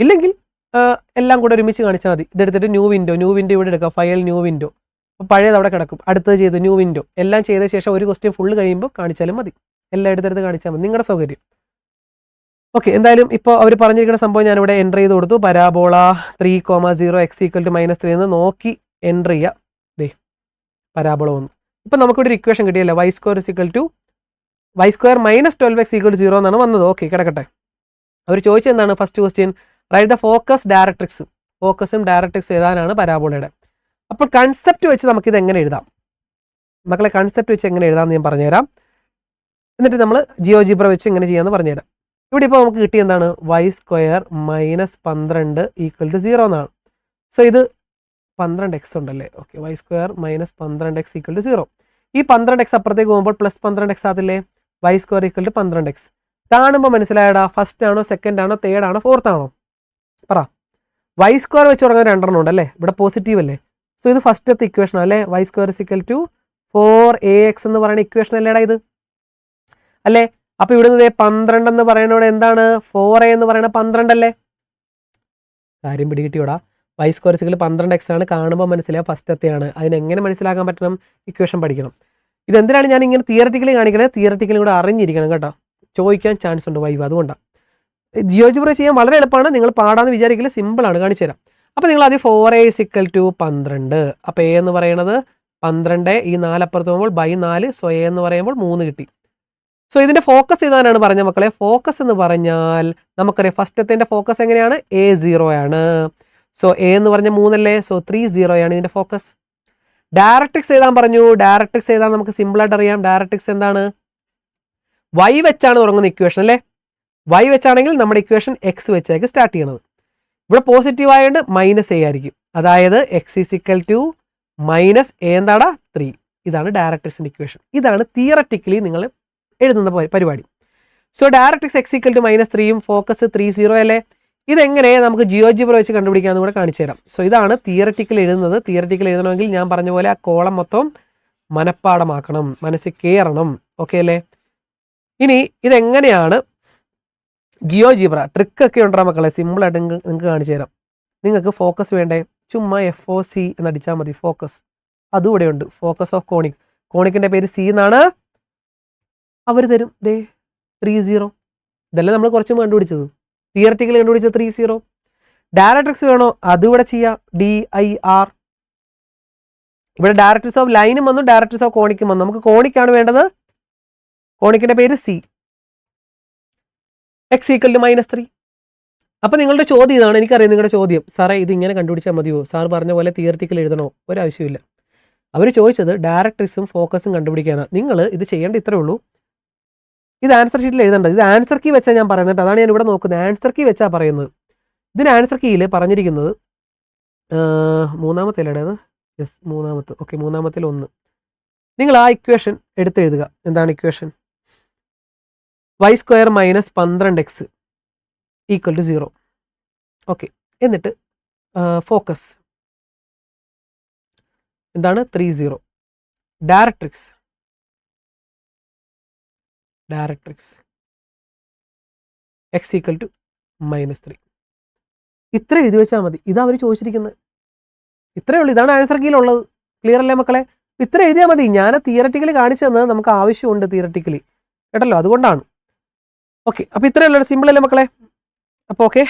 Speaker 1: ഇല്ലെങ്കിൽ എല്ലാം കൂടെ ഒരുമിച്ച് കാണിച്ചാൽ മതി. ഇതെടുത്തിട്ട് ന്യൂ വിൻഡോ ഇവിടെ എടുക്കുക. File new window. അപ്പോൾ പഴയത് അവിടെ കിടക്കും. അടുത്തത് ചെയ്ത് ന്യൂ വിൻഡോ. എല്ലാം ചെയ്ത ശേഷം ഒരു ക്വസ്റ്റ്യൻ ഫുള്ള് കഴിയുമ്പോൾ കാണിച്ചാലും മതി. എല്ലാം എടുത്തെടുത്ത് കാണിച്ചാൽ മതി. നിങ്ങളുടെ സൗകര്യം. ഓക്കെ, എന്തായാലും ഇപ്പോൾ അവർ പറഞ്ഞിരിക്കുന്ന സംഭവം ഞാനിവിടെ എൻ്റർ ചെയ്ത് കൊടുത്തു. പരാബോള 3,0 x = -3 എന്ന് നോക്കി എൻ്റർ ചെയ്യുക. ദേ പരാബോള വന്നു. ഇപ്പം നമുക്കിവിടെ ഒരു ഇക്വേഷൻ കിട്ടിയല്ലോ. y² - 12x = 0 എന്നാണ് വന്നത്. ഓക്കെ കിടക്കട്ടെ. അവർ ചോദിച്ചത് എന്താണ്? First question write the focus directrix. ഫോക്കസും ഡയറക്ട്രിക്സ് എഴുതാനാണ് പരാബോളയുടെ. അപ്പോൾ കൺസെപ്റ്റ് വെച്ച് നമുക്കിത് എങ്ങനെ എഴുതാം? മക്കളെ കൺസെപ്റ്റ് വെച്ച് എങ്ങനെ എഴുതാമെന്ന് ഞാൻ പറഞ്ഞുതരാം. എന്നിട്ട് നമ്മൾ ജിയോജിബ്ര വെച്ച് എങ്ങനെ ചെയ്യാമെന്ന് പറഞ്ഞുതരാം. ഇവിടെ ഇപ്പോൾ നമുക്ക് കിട്ടിയ എന്താണ്? y² - 12 = 0 എന്നാണ്. സോ ഇത് 12x ഉണ്ടല്ലേ. Okay, y² - 12x = 0. ഈ 12x അപ്പുറത്തേക്ക് പോകുമ്പോൾ +12x ആകത്തില്ലേ? y² = 12x. കാണുമ്പോൾ മനസ്സിലായടാ ഫസ്റ്റ് ആണോ സെക്കൻഡ് ആണോ തേർഡ് ആണോ ഫോർത്ത് ആണോ? പറ. y² വെച്ച് തുടങ്ങാൻ 2 ഉണ്ടല്ലേ. ഇവിടെ പോസിറ്റീവ് അല്ലേ. സോ ഇത് ഫസ്റ്റത്തെ ഇക്വേഷൻ അല്ലേ. y² = 4ax എന്ന് പറയുന്ന ഇക്വേഷൻ അല്ലേടാ ഇത് അല്ലേ. അപ്പോൾ ഇവിടുന്ന് 12 എന്ന് പറയുന്നവിടെ എന്താണ്? 4a എന്ന് പറയുന്ന 12 അല്ലേ. കാര്യം പിടികിട്ടിയോടാ. y² = 12x ആണ്. കാണുമ്പോൾ മനസ്സിലാവും ഫസ്റ്റത്തെയാണ്. അതിനെങ്ങനെ മനസ്സിലാക്കാൻ പറ്റണം? ഇക്വേഷൻ പഠിക്കണം. ഇതെന്തിനാണ് ഞാൻ ഇങ്ങനെ തിയററ്റിക്കലി കാണിക്കണേ? തിയററ്റിക്കലി കൂടെ അറിഞ്ഞിരിക്കണം കേട്ടോ. ചോദിക്കാൻ ചാൻസ് ഉണ്ട് വൈവ്. അതുകൊണ്ടാണ്. ജിയോജിബ്ര ചെയ്യാൻ വളരെ എളുപ്പമാണ്. നിങ്ങൾ പാടാന്ന് വിചാരിക്കില്ല. സിമ്പിളാണ്. കാണിച്ചു തരാം. അപ്പോൾ നിങ്ങൾ ആദ്യം 4a = 12. അപ്പോൾ a എന്ന് പറയുന്നത് 12. ഈ 4 അപ്പുറത്ത് പോകുമ്പോൾ /4. സോ a എന്ന് പറയുമ്പോൾ 3 കിട്ടി. സോ ഇതിൻ്റെ ഫോക്കസ് ഇതാനാണ് പറഞ്ഞ മക്കളെ. ഫോക്കസ് എന്ന് പറഞ്ഞാൽ നമുക്കറിയാം ഫസ്റ്റത്തിൻ്റെ ഫോക്കസ് എങ്ങനെയാണ്? A0 ആണ്. സോ a എന്ന് പറഞ്ഞ 3 അല്ലേ. സോ 30 ആണ് ഇതിൻ്റെ ഫോക്കസ്. ഡയറക്ട്രിക്സ് എഴുതാൻ പറഞ്ഞു. ഡയറക്ട്രിക്സ് എഴുതാൻ നമുക്ക് സിമ്പിളായിട്ട് അറിയാം. ഡയറക്ട്രിക്സ് എന്താണ്? y വെച്ചാണ് തുടങ്ങുന്ന ഇക്വേഷൻ അല്ലേ. y വെച്ചാണെങ്കിൽ നമ്മുടെ ഇക്വേഷൻ x വെച്ചായിരിക്കും സ്റ്റാർട്ട് ചെയ്യണത്. ഇവിടെ പോസിറ്റീവ് ആയതുകൊണ്ട് -a ആയിരിക്കും. അതായത് x = -a എന്താടാ 3. ഇതാണ് ഡയറക്ട്രിക്സിൻ്റെ ഇക്വേഷൻ. ഇതാണ് തിയററ്റിക്കലി നിങ്ങൾ എഴുതുന്ന പരിപാടി. സോ ഡയറക്ട്രിക്സ് x = -3യും ഫോക്കസ് 30 അല്ലേ. ഇതെങ്ങനെ നമുക്ക് ജിയോജിബ്ര വെച്ച് കണ്ടുപിടിക്കാമെന്ന് കൂടെ കാണിച്ചു തരാം. സോ ഇതാണ് തിയററ്റിക്കൽ എഴുതുന്നത്. തിയററ്റിക്കൽ എഴുതണമെങ്കിൽ ഞാൻ പറഞ്ഞ പോലെ ആ കോളം മൊത്തം മനഃപ്പാടമാക്കണം, മനസ്സിൽ കയറണം. ഓക്കെ അല്ലേ. ഇനി ഇതെങ്ങനെയാണ് ജിയോജിബ്ര ട്രിക്കൊക്കെ ഉണ്ടാ മക്കളെ. സിമ്പിളായിട്ട് നിങ്ങൾക്ക് കാണിച്ചു തരാം. നിങ്ങൾക്ക് ഫോക്കസ് വേണ്ടേ? ചുമ്മാ FOC എന്നടിച്ചാൽ മതി. ഫോക്കസ് അതും ഇവിടെ ഉണ്ട്. Focus of conic. കോണിക്കിൻ്റെ പേര് C എന്നാണ്. അവർ തരും ദേ 30. ഇതെല്ലാം നമ്മൾ കുറച്ചും കണ്ടുപിടിച്ചത്. തിയററ്റിക്കൽ കണ്ടുപിടിച്ചത് 30. ഡയറക്ട്രിക്സ് വേണോ? അതുകൂടെ ചെയ്യാം. DIR. ഇവിടെ ഡയറക്ട്രിക്സ് ഓഫ് ലൈനും വന്നു, ഡയറക്ട്രിക്സ് ഓഫ് കോണിക്കും വന്നു. നമുക്ക് കോണിക്കാണ് വേണ്ടത്. കോണിക്കിൻ്റെ പേര് C. x = -3. അപ്പോൾ നിങ്ങളുടെ ചോദ്യം ഇതാണ്. എനിക്കറിയാം നിങ്ങളുടെ ചോദ്യം. സാറേ ഇത് ഇങ്ങനെ കണ്ടുപിടിച്ചാൽ മതിയോ? സാർ പറഞ്ഞ പോലെ തിയററ്റിക്കൽ എഴുതണോ? ഒരാവശ്യമില്ല. അവർ ചോദിച്ചത് ഡയറക്ട്രിക്സും ഫോക്കസും കണ്ടുപിടിക്കാനാണ്. നിങ്ങൾ ഇത് ചെയ്യേണ്ട ഇത്രേ ഉള്ളൂ. ഇത് ആൻസർ ഷീറ്റിൽ എഴുതേണ്ടത്. ഇത് ആൻസർ കീ വെച്ചാൽ ഞാൻ പറയുന്നത്. അതാണ് ഞാൻ ഇവിടെ നോക്കുന്നത്. ആൻസർ കീ വെച്ചാൽ പറയുന്നത്. ഇതിന് ആൻസർ കീയിൽ പറഞ്ഞിരിക്കുന്നത് മൂന്നാമത്തെ അല്ലേടേത്? യെസ്, മൂന്നാമത്തെ. ഓക്കെ, മൂന്നാമത്തിൽ 1. നിങ്ങൾ ആ ഇക്വേഷൻ എടുത്തെഴുതുക. എന്താണ് ഇക്വേഷൻ? y² - 12x = 0. ഓക്കെ, എന്നിട്ട് ഫോക്കസ് എന്താണ്? 30. Directrix x = -3. ഇത്ര എഴുതി വെച്ചാൽ മതി. ഇതാ അവർ ചോദിച്ചിരിക്കുന്നത്. ഇത്രയേ ഉള്ളൂ. ഇതാണ് ആൻസർ കീയിലുള്ളത്. ക്ലിയർ അല്ലേ മക്കളെ? ഇത്ര എഴുതിയാൽ മതി. ഞാൻ തിയററ്റിക്കലി കാണിച്ചു തന്നത് നമുക്ക് ആവശ്യമുണ്ട് തിയററ്റിക്കലി കേട്ടല്ലോ. അതുകൊണ്ടാണ്. ഓക്കെ, അപ്പോൾ ഇത്രയേ ഉള്ളൂ. സിമ്പിൾ അല്ലേ മക്കളെ? അപ്പോൾ ഓക്കെ,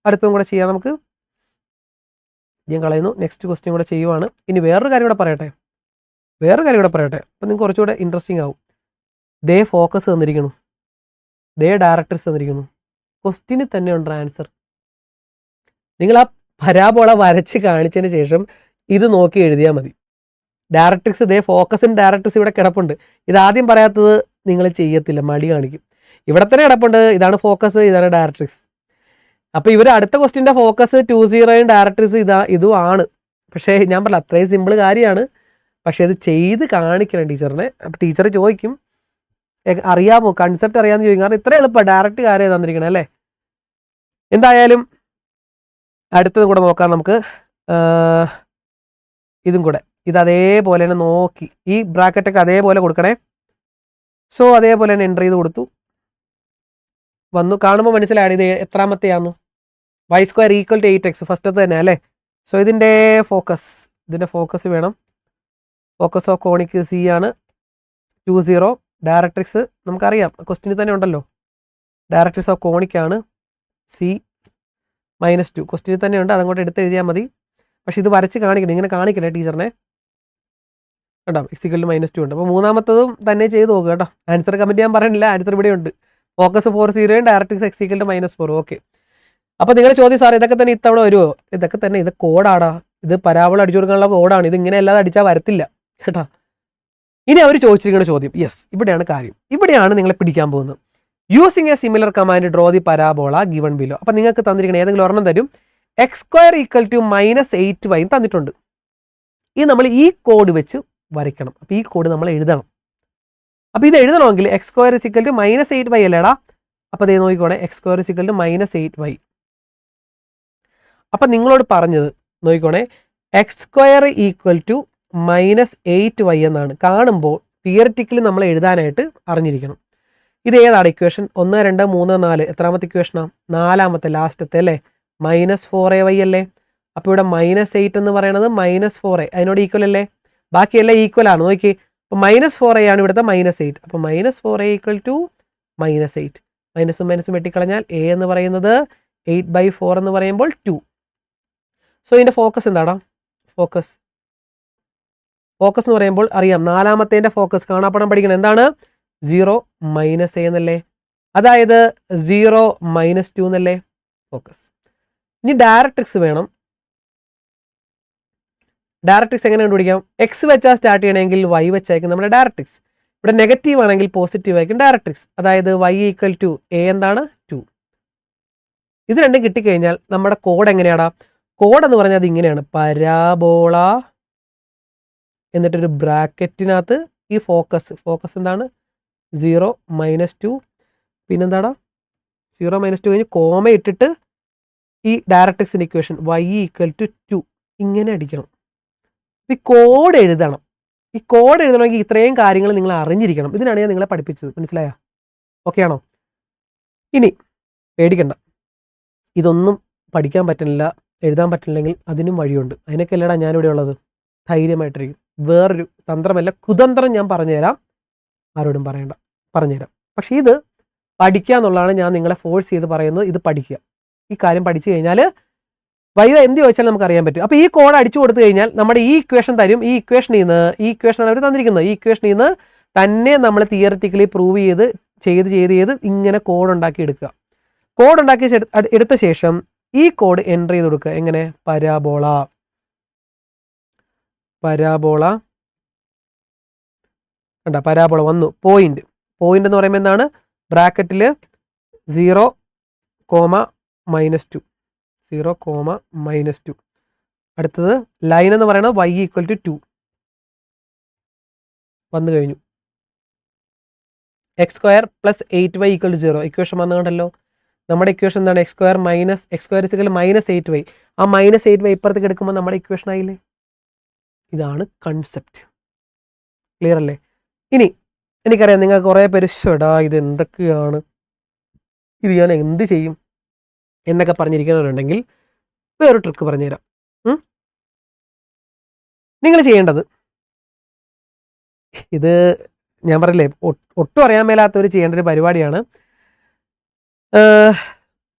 Speaker 1: അടുത്തതും കൂടെ ചെയ്യാം നമുക്ക്. ഞാൻ കളയുന്നു. നെക്സ്റ്റ് ക്വസ്റ്റ്യൻ കൂടെ ചെയ്യുവാണ്. ഇനി വേറൊരു കാര്യം കൂടെ പറയട്ടെ. അപ്പോൾ നിങ്ങൾക്ക് കുറച്ചുകൂടെ ഇൻട്രസ്റ്റിംഗ് ആവും. ദേ ഫോക്കസ് തന്നിരിക്കുന്നു, ദേ ഡയറക്ട്രിക്സ് തന്നിരിക്കുന്നു. ക്വസ്റ്റ്യന് തന്നെ ഉണ്ട് ആൻസർ. നിങ്ങൾ ആ പരാബോള വരച്ച് കാണിച്ചതിന് ശേഷം ഇത് നോക്കി എഴുതിയാൽ മതി. ഡയറക്ട്രിക്സ് ഇതേ ഫോക്കസും ഡയറക്ട്രിക്സ് ഇവിടെ കിടപ്പുണ്ട്. ഇതാദ്യം പറയാത്തത് നിങ്ങൾ ചെയ്യത്തില്ല, മടി കാണിക്കും. ഇവിടെ തന്നെ കിടപ്പുണ്ട്. ഇതാണ് ഫോക്കസ്, ഇതാണ് ഡയറക്ട്രിക്സ്. അപ്പോൾ ഇവർ അടുത്ത ക്വസ്റ്റ്യൻ്റെ ഫോക്കസ് 20 ഡയറക്ട്രിക്സ് ഇതും ആണ്. പക്ഷേ ഞാൻ പറഞ്ഞ അത്രയും സിമ്പിൾ കാര്യമാണ്. പക്ഷേ ഇത് ചെയ്ത് കാണിക്കണം ടീച്ചറിനെ. അപ്പോൾ ടീച്ചർ ചോദിക്കും അറിയാമോ, കൺസെപ്റ്റ് അറിയാമെന്ന് ചോദിക്കും. കാരണം ഇത്ര എളുപ്പമാണ്, ഡയറക്റ്റ് കാര്യം തന്നിരിക്കണം അല്ലേ. എന്തായാലും അടുത്തതും കൂടെ നോക്കാം നമുക്ക്. ഇതും കൂടെ ഇത് അതേപോലെ തന്നെ നോക്കി ഈ ബ്രാക്കറ്റൊക്കെ അതേപോലെ കൊടുക്കണേ. സോ അതേപോലെ തന്നെ എൻ്റർ ചെയ്ത് കൊടുത്തു. വന്നു കാണുമ്പോൾ മനസ്സിലായി ഇത് എത്രാമത്തെയാണെന്ന്. y² = 8x ഫസ്റ്റത്തെ തന്നെ അല്ലേ. സോ ഇതിൻ്റെ ഫോക്കസ് വേണം. ഫോക്കസ് ഓഫ് കോണിക് സി ആണ്. 20 ഡയറക്ട്രിക്സ് നമുക്കറിയാം, ക്വസ്റ്റ്യനിൽ തന്നെ ഉണ്ടല്ലോ. ഡയറക്ട്രിക്സ് ഓഫ് കോണിക് ആണ് സി -2 ക്വസ്റ്റ്യനിൽ തന്നെ ഉണ്ട്, അതങ്ങോട്ട് എടുത്ത് എഴുതിയാൽ മതി. പക്ഷേ ഇത് വരച്ച് കാണിക്കണം, ഇങ്ങനെ കാണിക്കണേ ടീച്ചറിനെ. കേട്ടോ -2 ഉണ്ട്. അപ്പോൾ മൂന്നാമത്തതും തന്നെ ചെയ്ത് നോക്കുക കേട്ടോ. ആൻസർ കമൻറ്റ് ചെയ്യാൻ പറയണില്ല, ആൻസർ ഇവിടെ ഉണ്ട്. Focus 40 directrix x = -4. ഓക്കെ. അപ്പോൾ നിങ്ങളുടെ ചോദ്യം സാർ ഇതൊക്കെ തന്നെ ഇത്തവണ വരുമോ? ഇതൊക്കെ തന്നെ, ഇത് കോഡാടാ, ഇത് പരാബോള അടിച്ചു കൊടുക്കാനുള്ള കോഡാണ്. ഇത് ഇങ്ങനെ അല്ലാതെ അടിച്ചാൽ വരത്തില്ല കേട്ടോ. ഇനി അവർ ചോദിച്ചിരിക്കുന്ന ചോദ്യം, യെസ് ഇവിടെയാണ് കാര്യം, ഇവിടെയാണ് നിങ്ങളെ പിടിക്കാൻ പോകുന്നത്. Using A similar command draw the parabola given below. അപ്പോൾ നിങ്ങൾക്ക് തന്നിരിക്കുന്ന ഏതെങ്കിലും ഒരെണ്ണം തരും. x² = -8y തന്നിട്ടുണ്ട്. ഇത് നമ്മൾ ഈ കോഡ് വെച്ച് വരയ്ക്കണം. അപ്പോൾ ഈ കോഡ് നമ്മൾ എഴുതണം. അപ്പോൾ ഇത് എഴുതണമെങ്കിൽ x² = -8y അല്ലേടാ. അപ്പോൾ അതേ നോക്കിക്കോണേ, x² = -8y. അപ്പം നിങ്ങളോട് പറഞ്ഞത് നോക്കിക്കോണേ, x² = -8y എന്നാണ്. കാണുമ്പോൾ തിയററ്റിക്കലി നമ്മൾ എഴുതാനായിട്ട് അറിഞ്ഞിരിക്കണം. ഇത് ഏതാണ് ഇക്വേഷൻ? 1 2 3 4 എത്രാമത്തെ ഇക്വേഷനാണ്? 4ാമത്തെ, ലാസ്റ്റത്തെ അല്ലേ. -4ay അല്ലേ. അപ്പോൾ ഇവിടെ -8 എന്ന് പറയുന്നത് -4a അതിനോട് ഈക്വൽ അല്ലേ. ബാക്കിയെല്ലാം ഈക്വൽ ആണ്. നോക്കി, അപ്പോൾ -4a ആണ് ഇവിടുത്തെ -8. അപ്പോൾ -4a = -8. മൈനസും വെട്ടിക്കളഞ്ഞാൽ a എന്ന് പറയുന്നത് 8/4 എന്ന് പറയുമ്പോൾ 2. സോ ഇതിൻ്റെ ഫോക്കസ് എന്താടാ? ഫോക്കസ് എന്ന് പറയുമ്പോൾ അറിയാം, 4ാമത്തേൻ്റെ ഫോക്കസ് കാണാപ്പടം പഠിക്കണം. എന്താണ്? 0 - a എന്നല്ലേ. അതായത് 0 - 2 എന്നല്ലേ ഫോക്കസ്. ഇനി ഡയറക്ട്രിക്സ് വേണം. ഡയറക്ട്രിക്സ് എങ്ങനെ കണ്ടുപിടിക്കാം? x വെച്ചാൽ സ്റ്റാർട്ട് ചെയ്യണമെങ്കിൽ y വെച്ചായിരിക്കും നമ്മുടെ ഡയറക്ട്രിക്സ്. ഇവിടെ നെഗറ്റീവ് ആണെങ്കിൽ പോസിറ്റീവ് ആയിരിക്കും ഡയറക്ട്രിക്സ്. അതായത് y = a എന്താണ് 2. ഇത് രണ്ടും കിട്ടിക്കഴിഞ്ഞാൽ നമ്മുടെ കോഡ് എങ്ങനെയാടാ? കോഡ് എന്ന് പറഞ്ഞാൽ അത് ഇങ്ങനെയാണ്, പരാബോള എന്നിട്ടൊരു ബ്രാക്കറ്റിനകത്ത് ഈ ഫോക്കസ് എന്താണ്? 0 - 2. പിന്നെന്താടാ? 0 - 2 കഴിഞ്ഞ് കോമ ഇട്ടിട്ട് ഈ ഡയറക്ട്രിക്സിൻ്റെ ഇക്വേഷൻ y = 2 ഇങ്ങനെ അടിക്കണം. ഈ കോഡ് എഴുതണം. ഈ കോഡ് എഴുതണമെങ്കിൽ ഇത്രയും കാര്യങ്ങൾ നിങ്ങൾ അറിഞ്ഞിരിക്കണം. ഇതിനാണ് ഞാൻ നിങ്ങളെ പഠിപ്പിച്ചത്. മനസ്സിലായോ? ഓക്കെ ആണോ? ഇനി പേടിക്കണ്ട, ഇതൊന്നും പഠിക്കാൻ പറ്റുന്നില്ല, എഴുതാൻ പറ്റില്ലെങ്കിൽ അതിനും വഴിയുണ്ട്. അതിനൊക്കെ അല്ലേടാ ഞാനിവിടെ ഉള്ളത്. ധൈര്യമായിട്ടിരിക്കും. വേറൊരു തന്ത്രമല്ല, കുതന്ത്രം ഞാൻ പറഞ്ഞുതരാം. ആരോടും പറയണ്ട, പറഞ്ഞുതരാം. പക്ഷേ ഇത് പഠിക്കുക എന്നുള്ളതാണ് ഞാൻ നിങ്ങളെ ഫോഴ്സ് ചെയ്ത് പറയുന്നത്. ഇത് പഠിക്കുക. ഈ കാര്യം പഠിച്ചു കഴിഞ്ഞാൽ വൈവ എന്ത് ചോദിച്ചാൽ നമുക്ക് അറിയാൻ പറ്റും. അപ്പോൾ ഈ കോഡ് അടിച്ചു കൊടുത്തു കഴിഞ്ഞാൽ നമ്മുടെ ഈ ഇക്വേഷൻ തരും. ഈ ഇക്വേഷനാണ് അവർ തന്നിരിക്കുന്നത്. ഈ ഇക്വേഷനിൽ നിന്ന് തന്നെ നമ്മൾ തിയററ്റിക്കലി പ്രൂവ് ചെയ്ത് ഇങ്ങനെ കോഡ് ഉണ്ടാക്കി എടുക്കുക. കോഡ് ഉണ്ടാക്കി എടുത്ത ശേഷം ഈ കോഡ് എൻ്റർ ചെയ്ത് കൊടുക്കുക. എങ്ങനെ? പരാബോള കണ്ട, പരാബോള വന്നു. പോയിന്റ് എന്ന് പറയുമ്പോൾ എന്താണ്? ബ്രാക്കറ്റിൽ 0, -2. 0, -2. അടുത്തത് ലൈൻ എന്ന് പറയുന്നത് y = 2 വന്നു കഴിഞ്ഞു. x² + 8y = 0 equation വന്നുകൊണ്ടല്ലോ. നമ്മുടെ ഇക്വേഷൻ എന്താണ്? x² = -8y. ആ -8y ഇപ്പുറത്തേക്ക് എടുക്കുമ്പോൾ നമ്മുടെ ഇക്വേഷൻ ആയില്ലേ. ഇതാണ് കൺസെപ്റ്റ്. ക്ലിയർ അല്ലേ? ഇനി എനിക്കറിയാം നിങ്ങൾ കുറേ പേര് ഷടാ ഇത് എന്തൊക്കെയാണ്, ഇത് ഞാൻ എന്ത് ചെയ്യും എന്നൊക്കെ പറഞ്ഞിരിക്കുന്നവരുണ്ടെങ്കിൽ വേറൊരു ട്രിക്ക് പറഞ്ഞുതരാം. നിങ്ങൾ ചെയ്യേണ്ടത്, ഇത് ഞാൻ പറയില്ലേ ഒട്ടും അറിയാൻ മേലാത്തവർ ചെയ്യേണ്ട ഒരു പരിപാടിയാണ്.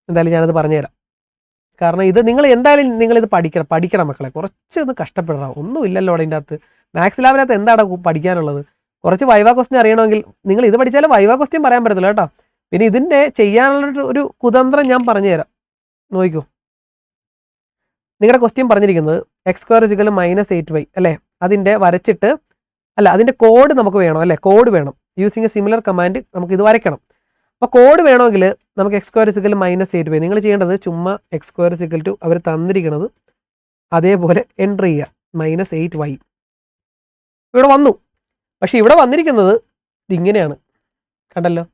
Speaker 1: എന്തായാലും ഞാനത് പറഞ്ഞുതരാം. കാരണം ഇത് നിങ്ങളിത് പഠിക്കണം മക്കളെ. കുറച്ചൊന്ന് കഷ്ടപ്പെടണം. ഒന്നുമില്ലല്ലോ അതിൻ്റെ അകത്ത്. മാത്സ് ലാബിനകത്ത് എന്താണ് പഠിക്കാനുള്ളത്? കുറച്ച് വൈവ ക്വസ്റ്റ്യൻ അറിയണമെങ്കിൽ നിങ്ങൾ ഇത് പഠിച്ചാലും വൈവ ക്വസ്റ്റ്യൻ പറയാൻ പറ്റത്തില്ല കേട്ടോ. പിന്നെ ഇതിൻ്റെ ചെയ്യാനുള്ള ഒരു കുതന്ത്രം ഞാൻ പറഞ്ഞുതരാം. നോക്കൂ, നിങ്ങളുടെ ക്വസ്റ്റ്യൻ പറഞ്ഞിരിക്കുന്നത് x² = -8y അല്ലേ. അതിൻ്റെ വരച്ചിട്ട് അതിൻ്റെ കോഡ് നമുക്ക് വേണം അല്ലേ, കോഡ് വേണം. യൂസിങ് എ സിമിലർ കമാൻഡ് നമുക്ക് ഇത് വരയ്ക്കണം. അപ്പോൾ കോഡ് വേണമെങ്കിൽ നമുക്ക് x² -8y. നിങ്ങൾ ചെയ്യേണ്ടത് ചുമ്മാ x² അവർ തന്നിരിക്കുന്നത് അതേപോലെ എൻ്റർ ചെയ്യുക, -8y. ഇവിടെ വന്നു. പക്ഷേ ഇവിടെ വന്നിരിക്കുന്നത് ഇങ്ങനെയാണ്, കണ്ടല്ലോ,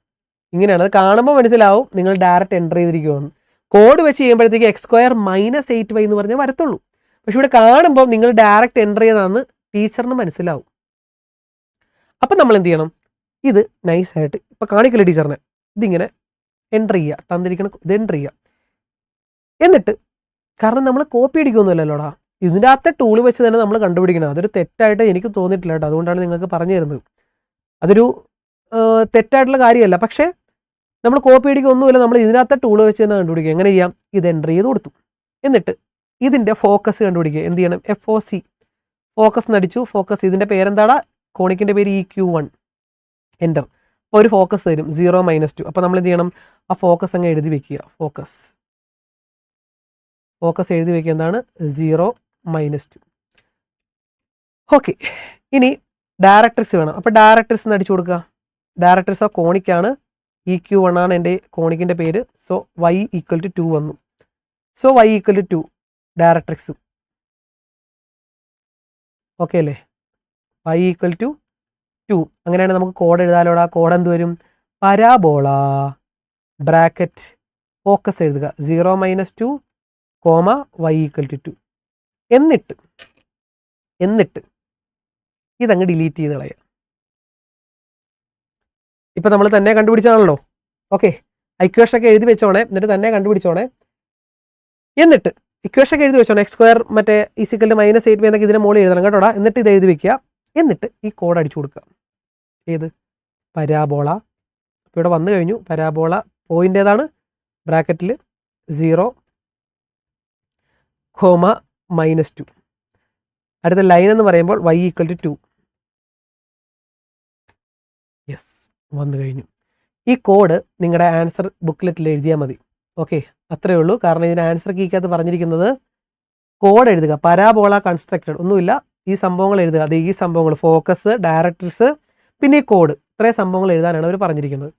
Speaker 1: ഇങ്ങനെയാണ്. അത് കാണുമ്പോൾ മനസ്സിലാവും നിങ്ങൾ ഡയറക്റ്റ് എൻ്റർ ചെയ്തിരിക്കുമെന്ന്. കോഡ് വെച്ച് ചെയ്യുമ്പോഴത്തേക്ക് x² -8y എന്ന് പറഞ്ഞാൽ വരത്തുള്ളൂ. പക്ഷെ ഇവിടെ കാണുമ്പോൾ നിങ്ങൾ ഡയറക്റ്റ് എൻ്റർ ചെയ്തതാണെന്ന് ടീച്ചറിന് മനസ്സിലാവും. അപ്പം നമ്മൾ എന്ത് ചെയ്യണം, ഇത് നൈസായിട്ട് ഇപ്പോൾ കാണിക്കില്ല ടീച്ചറിനെ, ഇതിങ്ങനെ എൻ്റർ ചെയ്യുക, തന്നിരിക്കണം ഇത് എൻ്റർ ചെയ്യുക. എന്നിട്ട് കാരണം നമ്മൾ കോപ്പി അടിക്കൊന്നുമില്ലല്ലോടാ, ഇതിൻ്റെ അകത്തെ ടൂൾ വെച്ച് തന്നെ നമ്മൾ കണ്ടുപിടിക്കണം. അതൊരു തെറ്റായിട്ട് എനിക്ക് തോന്നിയിട്ടില്ല കേട്ടോ, അതുകൊണ്ടാണ് നിങ്ങൾക്ക് പറഞ്ഞു തരുന്നത്. അതൊരു തെറ്റായിട്ടുള്ള കാര്യമല്ല. പക്ഷേ നമ്മൾ കോപ്പി അടിക്കൊന്നുമില്ല, നമ്മൾ ഇതിനകത്തെ ടൂൾ വെച്ച് തന്നെ കണ്ടുപിടിക്കുക. എങ്ങനെ ചെയ്യാം, ഇത് എൻ്റർ ചെയ്ത് കൊടുത്തു. എന്നിട്ട് ഇതിൻ്റെ ഫോക്കസ് കണ്ടുപിടിക്കുക. എന്ത് ചെയ്യണം, FOC ഫോക്കസ് നടിച്ചു. ഫോക്കസ് ഇതിൻ്റെ പേരെന്താടാ, കോണിക്കിൻ്റെ പേര് EQ1. എൻ്റർ. അപ്പോൾ ഒരു ഫോക്കസ് തരും 0 - 2. അപ്പോൾ നമ്മൾ എന്ത് ചെയ്യണം, ആ ഫോക്കസ് അങ്ങ് എഴുതി വെക്കുക. ഫോക്കസ് എഴുതി വെക്കുക, എന്താണ് 0 - 2. ഓക്കെ, ഇനി ഡയറക്ട്രിക്സ് വേണം. അപ്പോൾ ഡയറക്ട്രിക്സ് നടിച്ചു കൊടുക്കുക. ഡയറക്ട്രിക്സ് ഓഫ് കോണിക്കാണ്, EQ1 ആണ് എൻ്റെ കോണിക്കിൻ്റെ പേര്. സോ y = 2 വന്നു. So y = 2 directrix. ഓക്കെ അല്ലേ, y = 2. അങ്ങനെയാണെങ്കിൽ നമുക്ക് കോഡ് എഴുതാലോടാ. കോഡ് എന്ത് വരും, പരാബോള ബ്രാക്കറ്റ് ഫോക്കസ് എഴുതുക 0 - 2, y = 2. എന്നിട്ട് ഇതങ്ങ് ഡിലീറ്റ് ചെയ്ത് കളയുക. ഇപ്പം നമ്മൾ തന്നെ കണ്ടുപിടിച്ചാണല്ലോ. ഓക്കെ, ഇക്വേഷനൊക്കെ എഴുതി വെച്ചോണേ, എന്നിട്ട് തന്നെ കണ്ടുപിടിച്ചോണേ. എന്നിട്ട് ഇക്വേഷനൊക്കെ എഴുതി വെച്ചോണേ, x² -8y എന്നൊക്കെ ഇതിനെ മുകളിൽ എഴുതണം കേട്ടോടാ. എന്നിട്ട് ഇത് എഴുതി വെക്കുക. എന്നിട്ട് ഈ കോഡ് അടിച്ചു കൊടുക്കുക. ഏത്, പരാബോള. അപ്പോൾ ഇവിടെ വന്നു കഴിഞ്ഞു. പരാബോള പോയിൻ്റ് ഏതാണ്, ബ്രാക്കറ്റിൽ 0, -2. അടുത്ത ലൈൻ എന്ന് പറയുമ്പോൾ y = 2. യെസ്, വന്നു കഴിഞ്ഞു. ഈ കോഡ് നിങ്ങളുടെ ആൻസർ ബുക്ക്ലെറ്റിൽ എഴുതിയാൽ മതി. ഓക്കെ, അത്രയേ ഉള്ളൂ. കാരണം ഇതിൻ്റെ ആൻസർ കീക്കകത്ത് പറഞ്ഞിരിക്കുന്നത് കോഡ് എഴുതുക, പരാബോള കൺസ്ട്രക്റ്റഡ്, ഒന്നുമില്ല, ഈ സംഭവങ്ങൾ എഴുതുക. അത് ഈ സംഭവങ്ങൾ ഫോക്കസ്, ഡയറക്ട്രിക്സ്, പിന്നെ ഈ കോഡ്, ഇത്രയും സംഭവങ്ങൾ എഴുതാനാണ് അവർ പറഞ്ഞിരിക്കുന്നത്.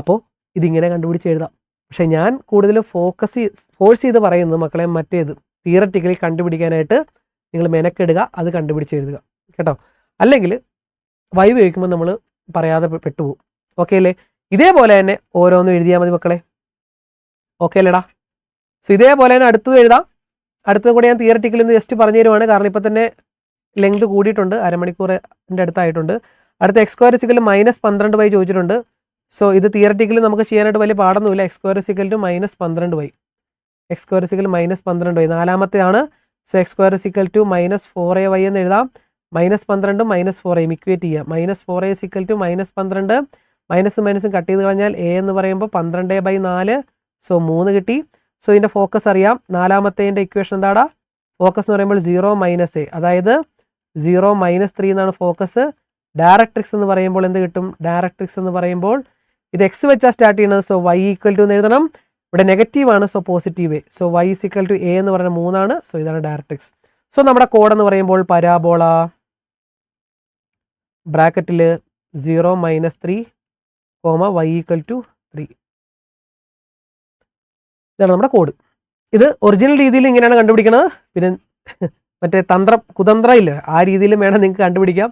Speaker 1: അപ്പോൾ ഇതിങ്ങനെ കണ്ടുപിടിച്ച് എഴുതാം. പക്ഷേ ഞാൻ കൂടുതൽ ഫോഴ്സ് ചെയ്ത് പറയുന്നത് മക്കളെ മറ്റേത് തിയററ്റിക്കലി കണ്ടുപിടിക്കാനായിട്ട് നിങ്ങൾ മെനക്കെടുക, അത് കണ്ടുപിടിച്ച് എഴുതുക കേട്ടോ. അല്ലെങ്കിൽ വൈവ് ഉപയോഗിക്കുമ്പോൾ നമ്മൾ പറയാതെ പെട്ടുപോകും. ഓക്കെ അല്ലേ, ഇതേപോലെ തന്നെ ഓരോന്നും എഴുതിയാൽ മതി മക്കളെ. ഓക്കെ അല്ലേടാ. സോ ഇതേപോലെ തന്നെ അടുത്തത് എഴുതാം. അടുത്തത് കൂടെ ഞാൻ തിയററ്റിക്കലി ഒന്ന് ജസ്റ്റ് പറഞ്ഞു തരുവാണ്. കാരണം ഇപ്പം തന്നെ ലെങ്ത് കൂടിയിട്ടുണ്ട്, അരമണിക്കൂറിൻ്റെ അടുത്തായിട്ടുണ്ട്. അടുത്ത x² -12y ചോദിച്ചിട്ടുണ്ട്. സോ ഇത് തിയററ്റിക്കലി നമുക്ക് ചെയ്യാനായിട്ട് വലിയ പാടൊന്നുമില്ല. x² -12y. x² -12y നാലാമത്തെയാണ്. So x² -4ay എന്ന് എഴുതാം. -12 -4a ഇക്വേറ്റ് ചെയ്യുക. -4a = -12, മൈനസും കട്ട് ചെയ്ത് കളഞ്ഞാൽ a എന്ന് പറയുമ്പോൾ 12/4. സോ 3 കിട്ടി. സോ ഇതിൻ്റെ ഫോക്കസ് അറിയാം. നാലാമത്തേൻ്റെ ഇക്വേഷൻ എന്താടാ, ഫോക്കസ് എന്ന് പറയുമ്പോൾ 0 - a, അതായത് 0 - 3 എന്നാണ് ഫോക്കസ്. ഡയറക്ട്രിക്സ് എന്ന് പറയുമ്പോൾ എന്ത് കിട്ടും, ഡയറക്ട്രിക്സ് എന്ന് പറയുമ്പോൾ ഇത് x വെച്ചാൽ സ്റ്റാർട്ട് ചെയ്യുന്നത്. സോ y = എന്ന് എഴുതണം. ഇവിടെ നെഗറ്റീവാണ്, so positive. So y = a എന്ന് പറയുന്നത് 3 ആണ്. സോ ഇതാണ് ഡയറക്ട്രിക്സ്. സോ നമ്മുടെ കോഡ് എന്ന് പറയുമ്പോൾ പരാബോള ബ്രാക്കറ്റിൽ 0 - 3, y = 3. ഇതാണ് നമ്മുടെ കോഡ്. ഇത് ഒറിജിനൽ രീതിയിൽ ഇങ്ങനെയാണ് കണ്ടുപിടിക്കുന്നത്. പിന്നെ മറ്റേ കുതന്ത്രം ഇല്ല, ആ രീതിയിലും വേണം നിങ്ങൾക്ക് കണ്ടുപിടിക്കാം.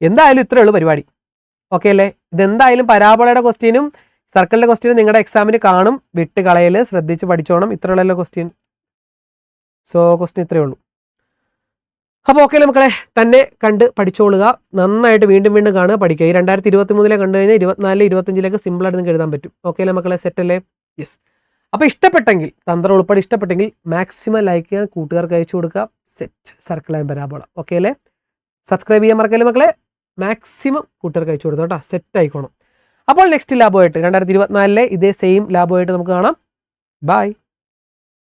Speaker 1: എന്തായാലും ഇത്രയേ ഉള്ളൂ പരിപാടി. ഓക്കെ അല്ലേ, ഇതെന്തായാലും പരാബോളയുടെ ക്വസ്റ്റ്യനും സർക്കിളിൻ്റെ ക്വസ്റ്റ്യനും നിങ്ങളുടെ എക്സാമിന് കാണും. വിട്ട് കളയൽ, ശ്രദ്ധിച്ച് പഠിച്ചോണം. ഇത്രയുള്ള ക്വസ്റ്റ്യൻ. സോ ക്വസ്റ്റ്യൻ ഇത്രയേ ഉള്ളൂ. അപ്പോൾ ഓക്കെ മക്കളെ, തന്നെ കണ്ട് പഠിച്ചോളുക. നന്നായിട്ട് വീണ്ടും കാണുക, പഠിക്കുക. ഈ 2023 കണ്ടു കഴിഞ്ഞാൽ 24, 25 സിമ്പിളായിട്ട് നിങ്ങൾക്ക് എഴുതാൻ പറ്റും. ഓക്കെ അല്ലേ മക്കളെ, സെറ്റല്ലേ? യെസ്. അപ്പോൾ ഇഷ്ടപ്പെട്ടെങ്കിൽ, തന്ത്രം ഉൾപ്പെടെ ഇഷ്ടപ്പെട്ടെങ്കിൽ മാക്സിമം ലൈക്ക് ചെയ്യാൻ, കൂട്ടുകാർക്ക് അയച്ചു കൊടുക്കുക. Set, circle and parabola. Okay അല്ലേ? സബ്സ്ക്രൈബ് ചെയ്യാൻ മറക്കല്ലേ മക്കളെ. മാക്സിമം കൂട്ടുകാർക്ക് അയച്ചു കൊടുത്തു കേട്ടോ, സെറ്റ് ആയിക്കോണം. അപ്പോൾ നെക്സ്റ്റ് ലാബുമായിട്ട് 2024 ഇതേ സെയിം ലാബുമായിട്ട് നമുക്ക് കാണാം. ബൈ.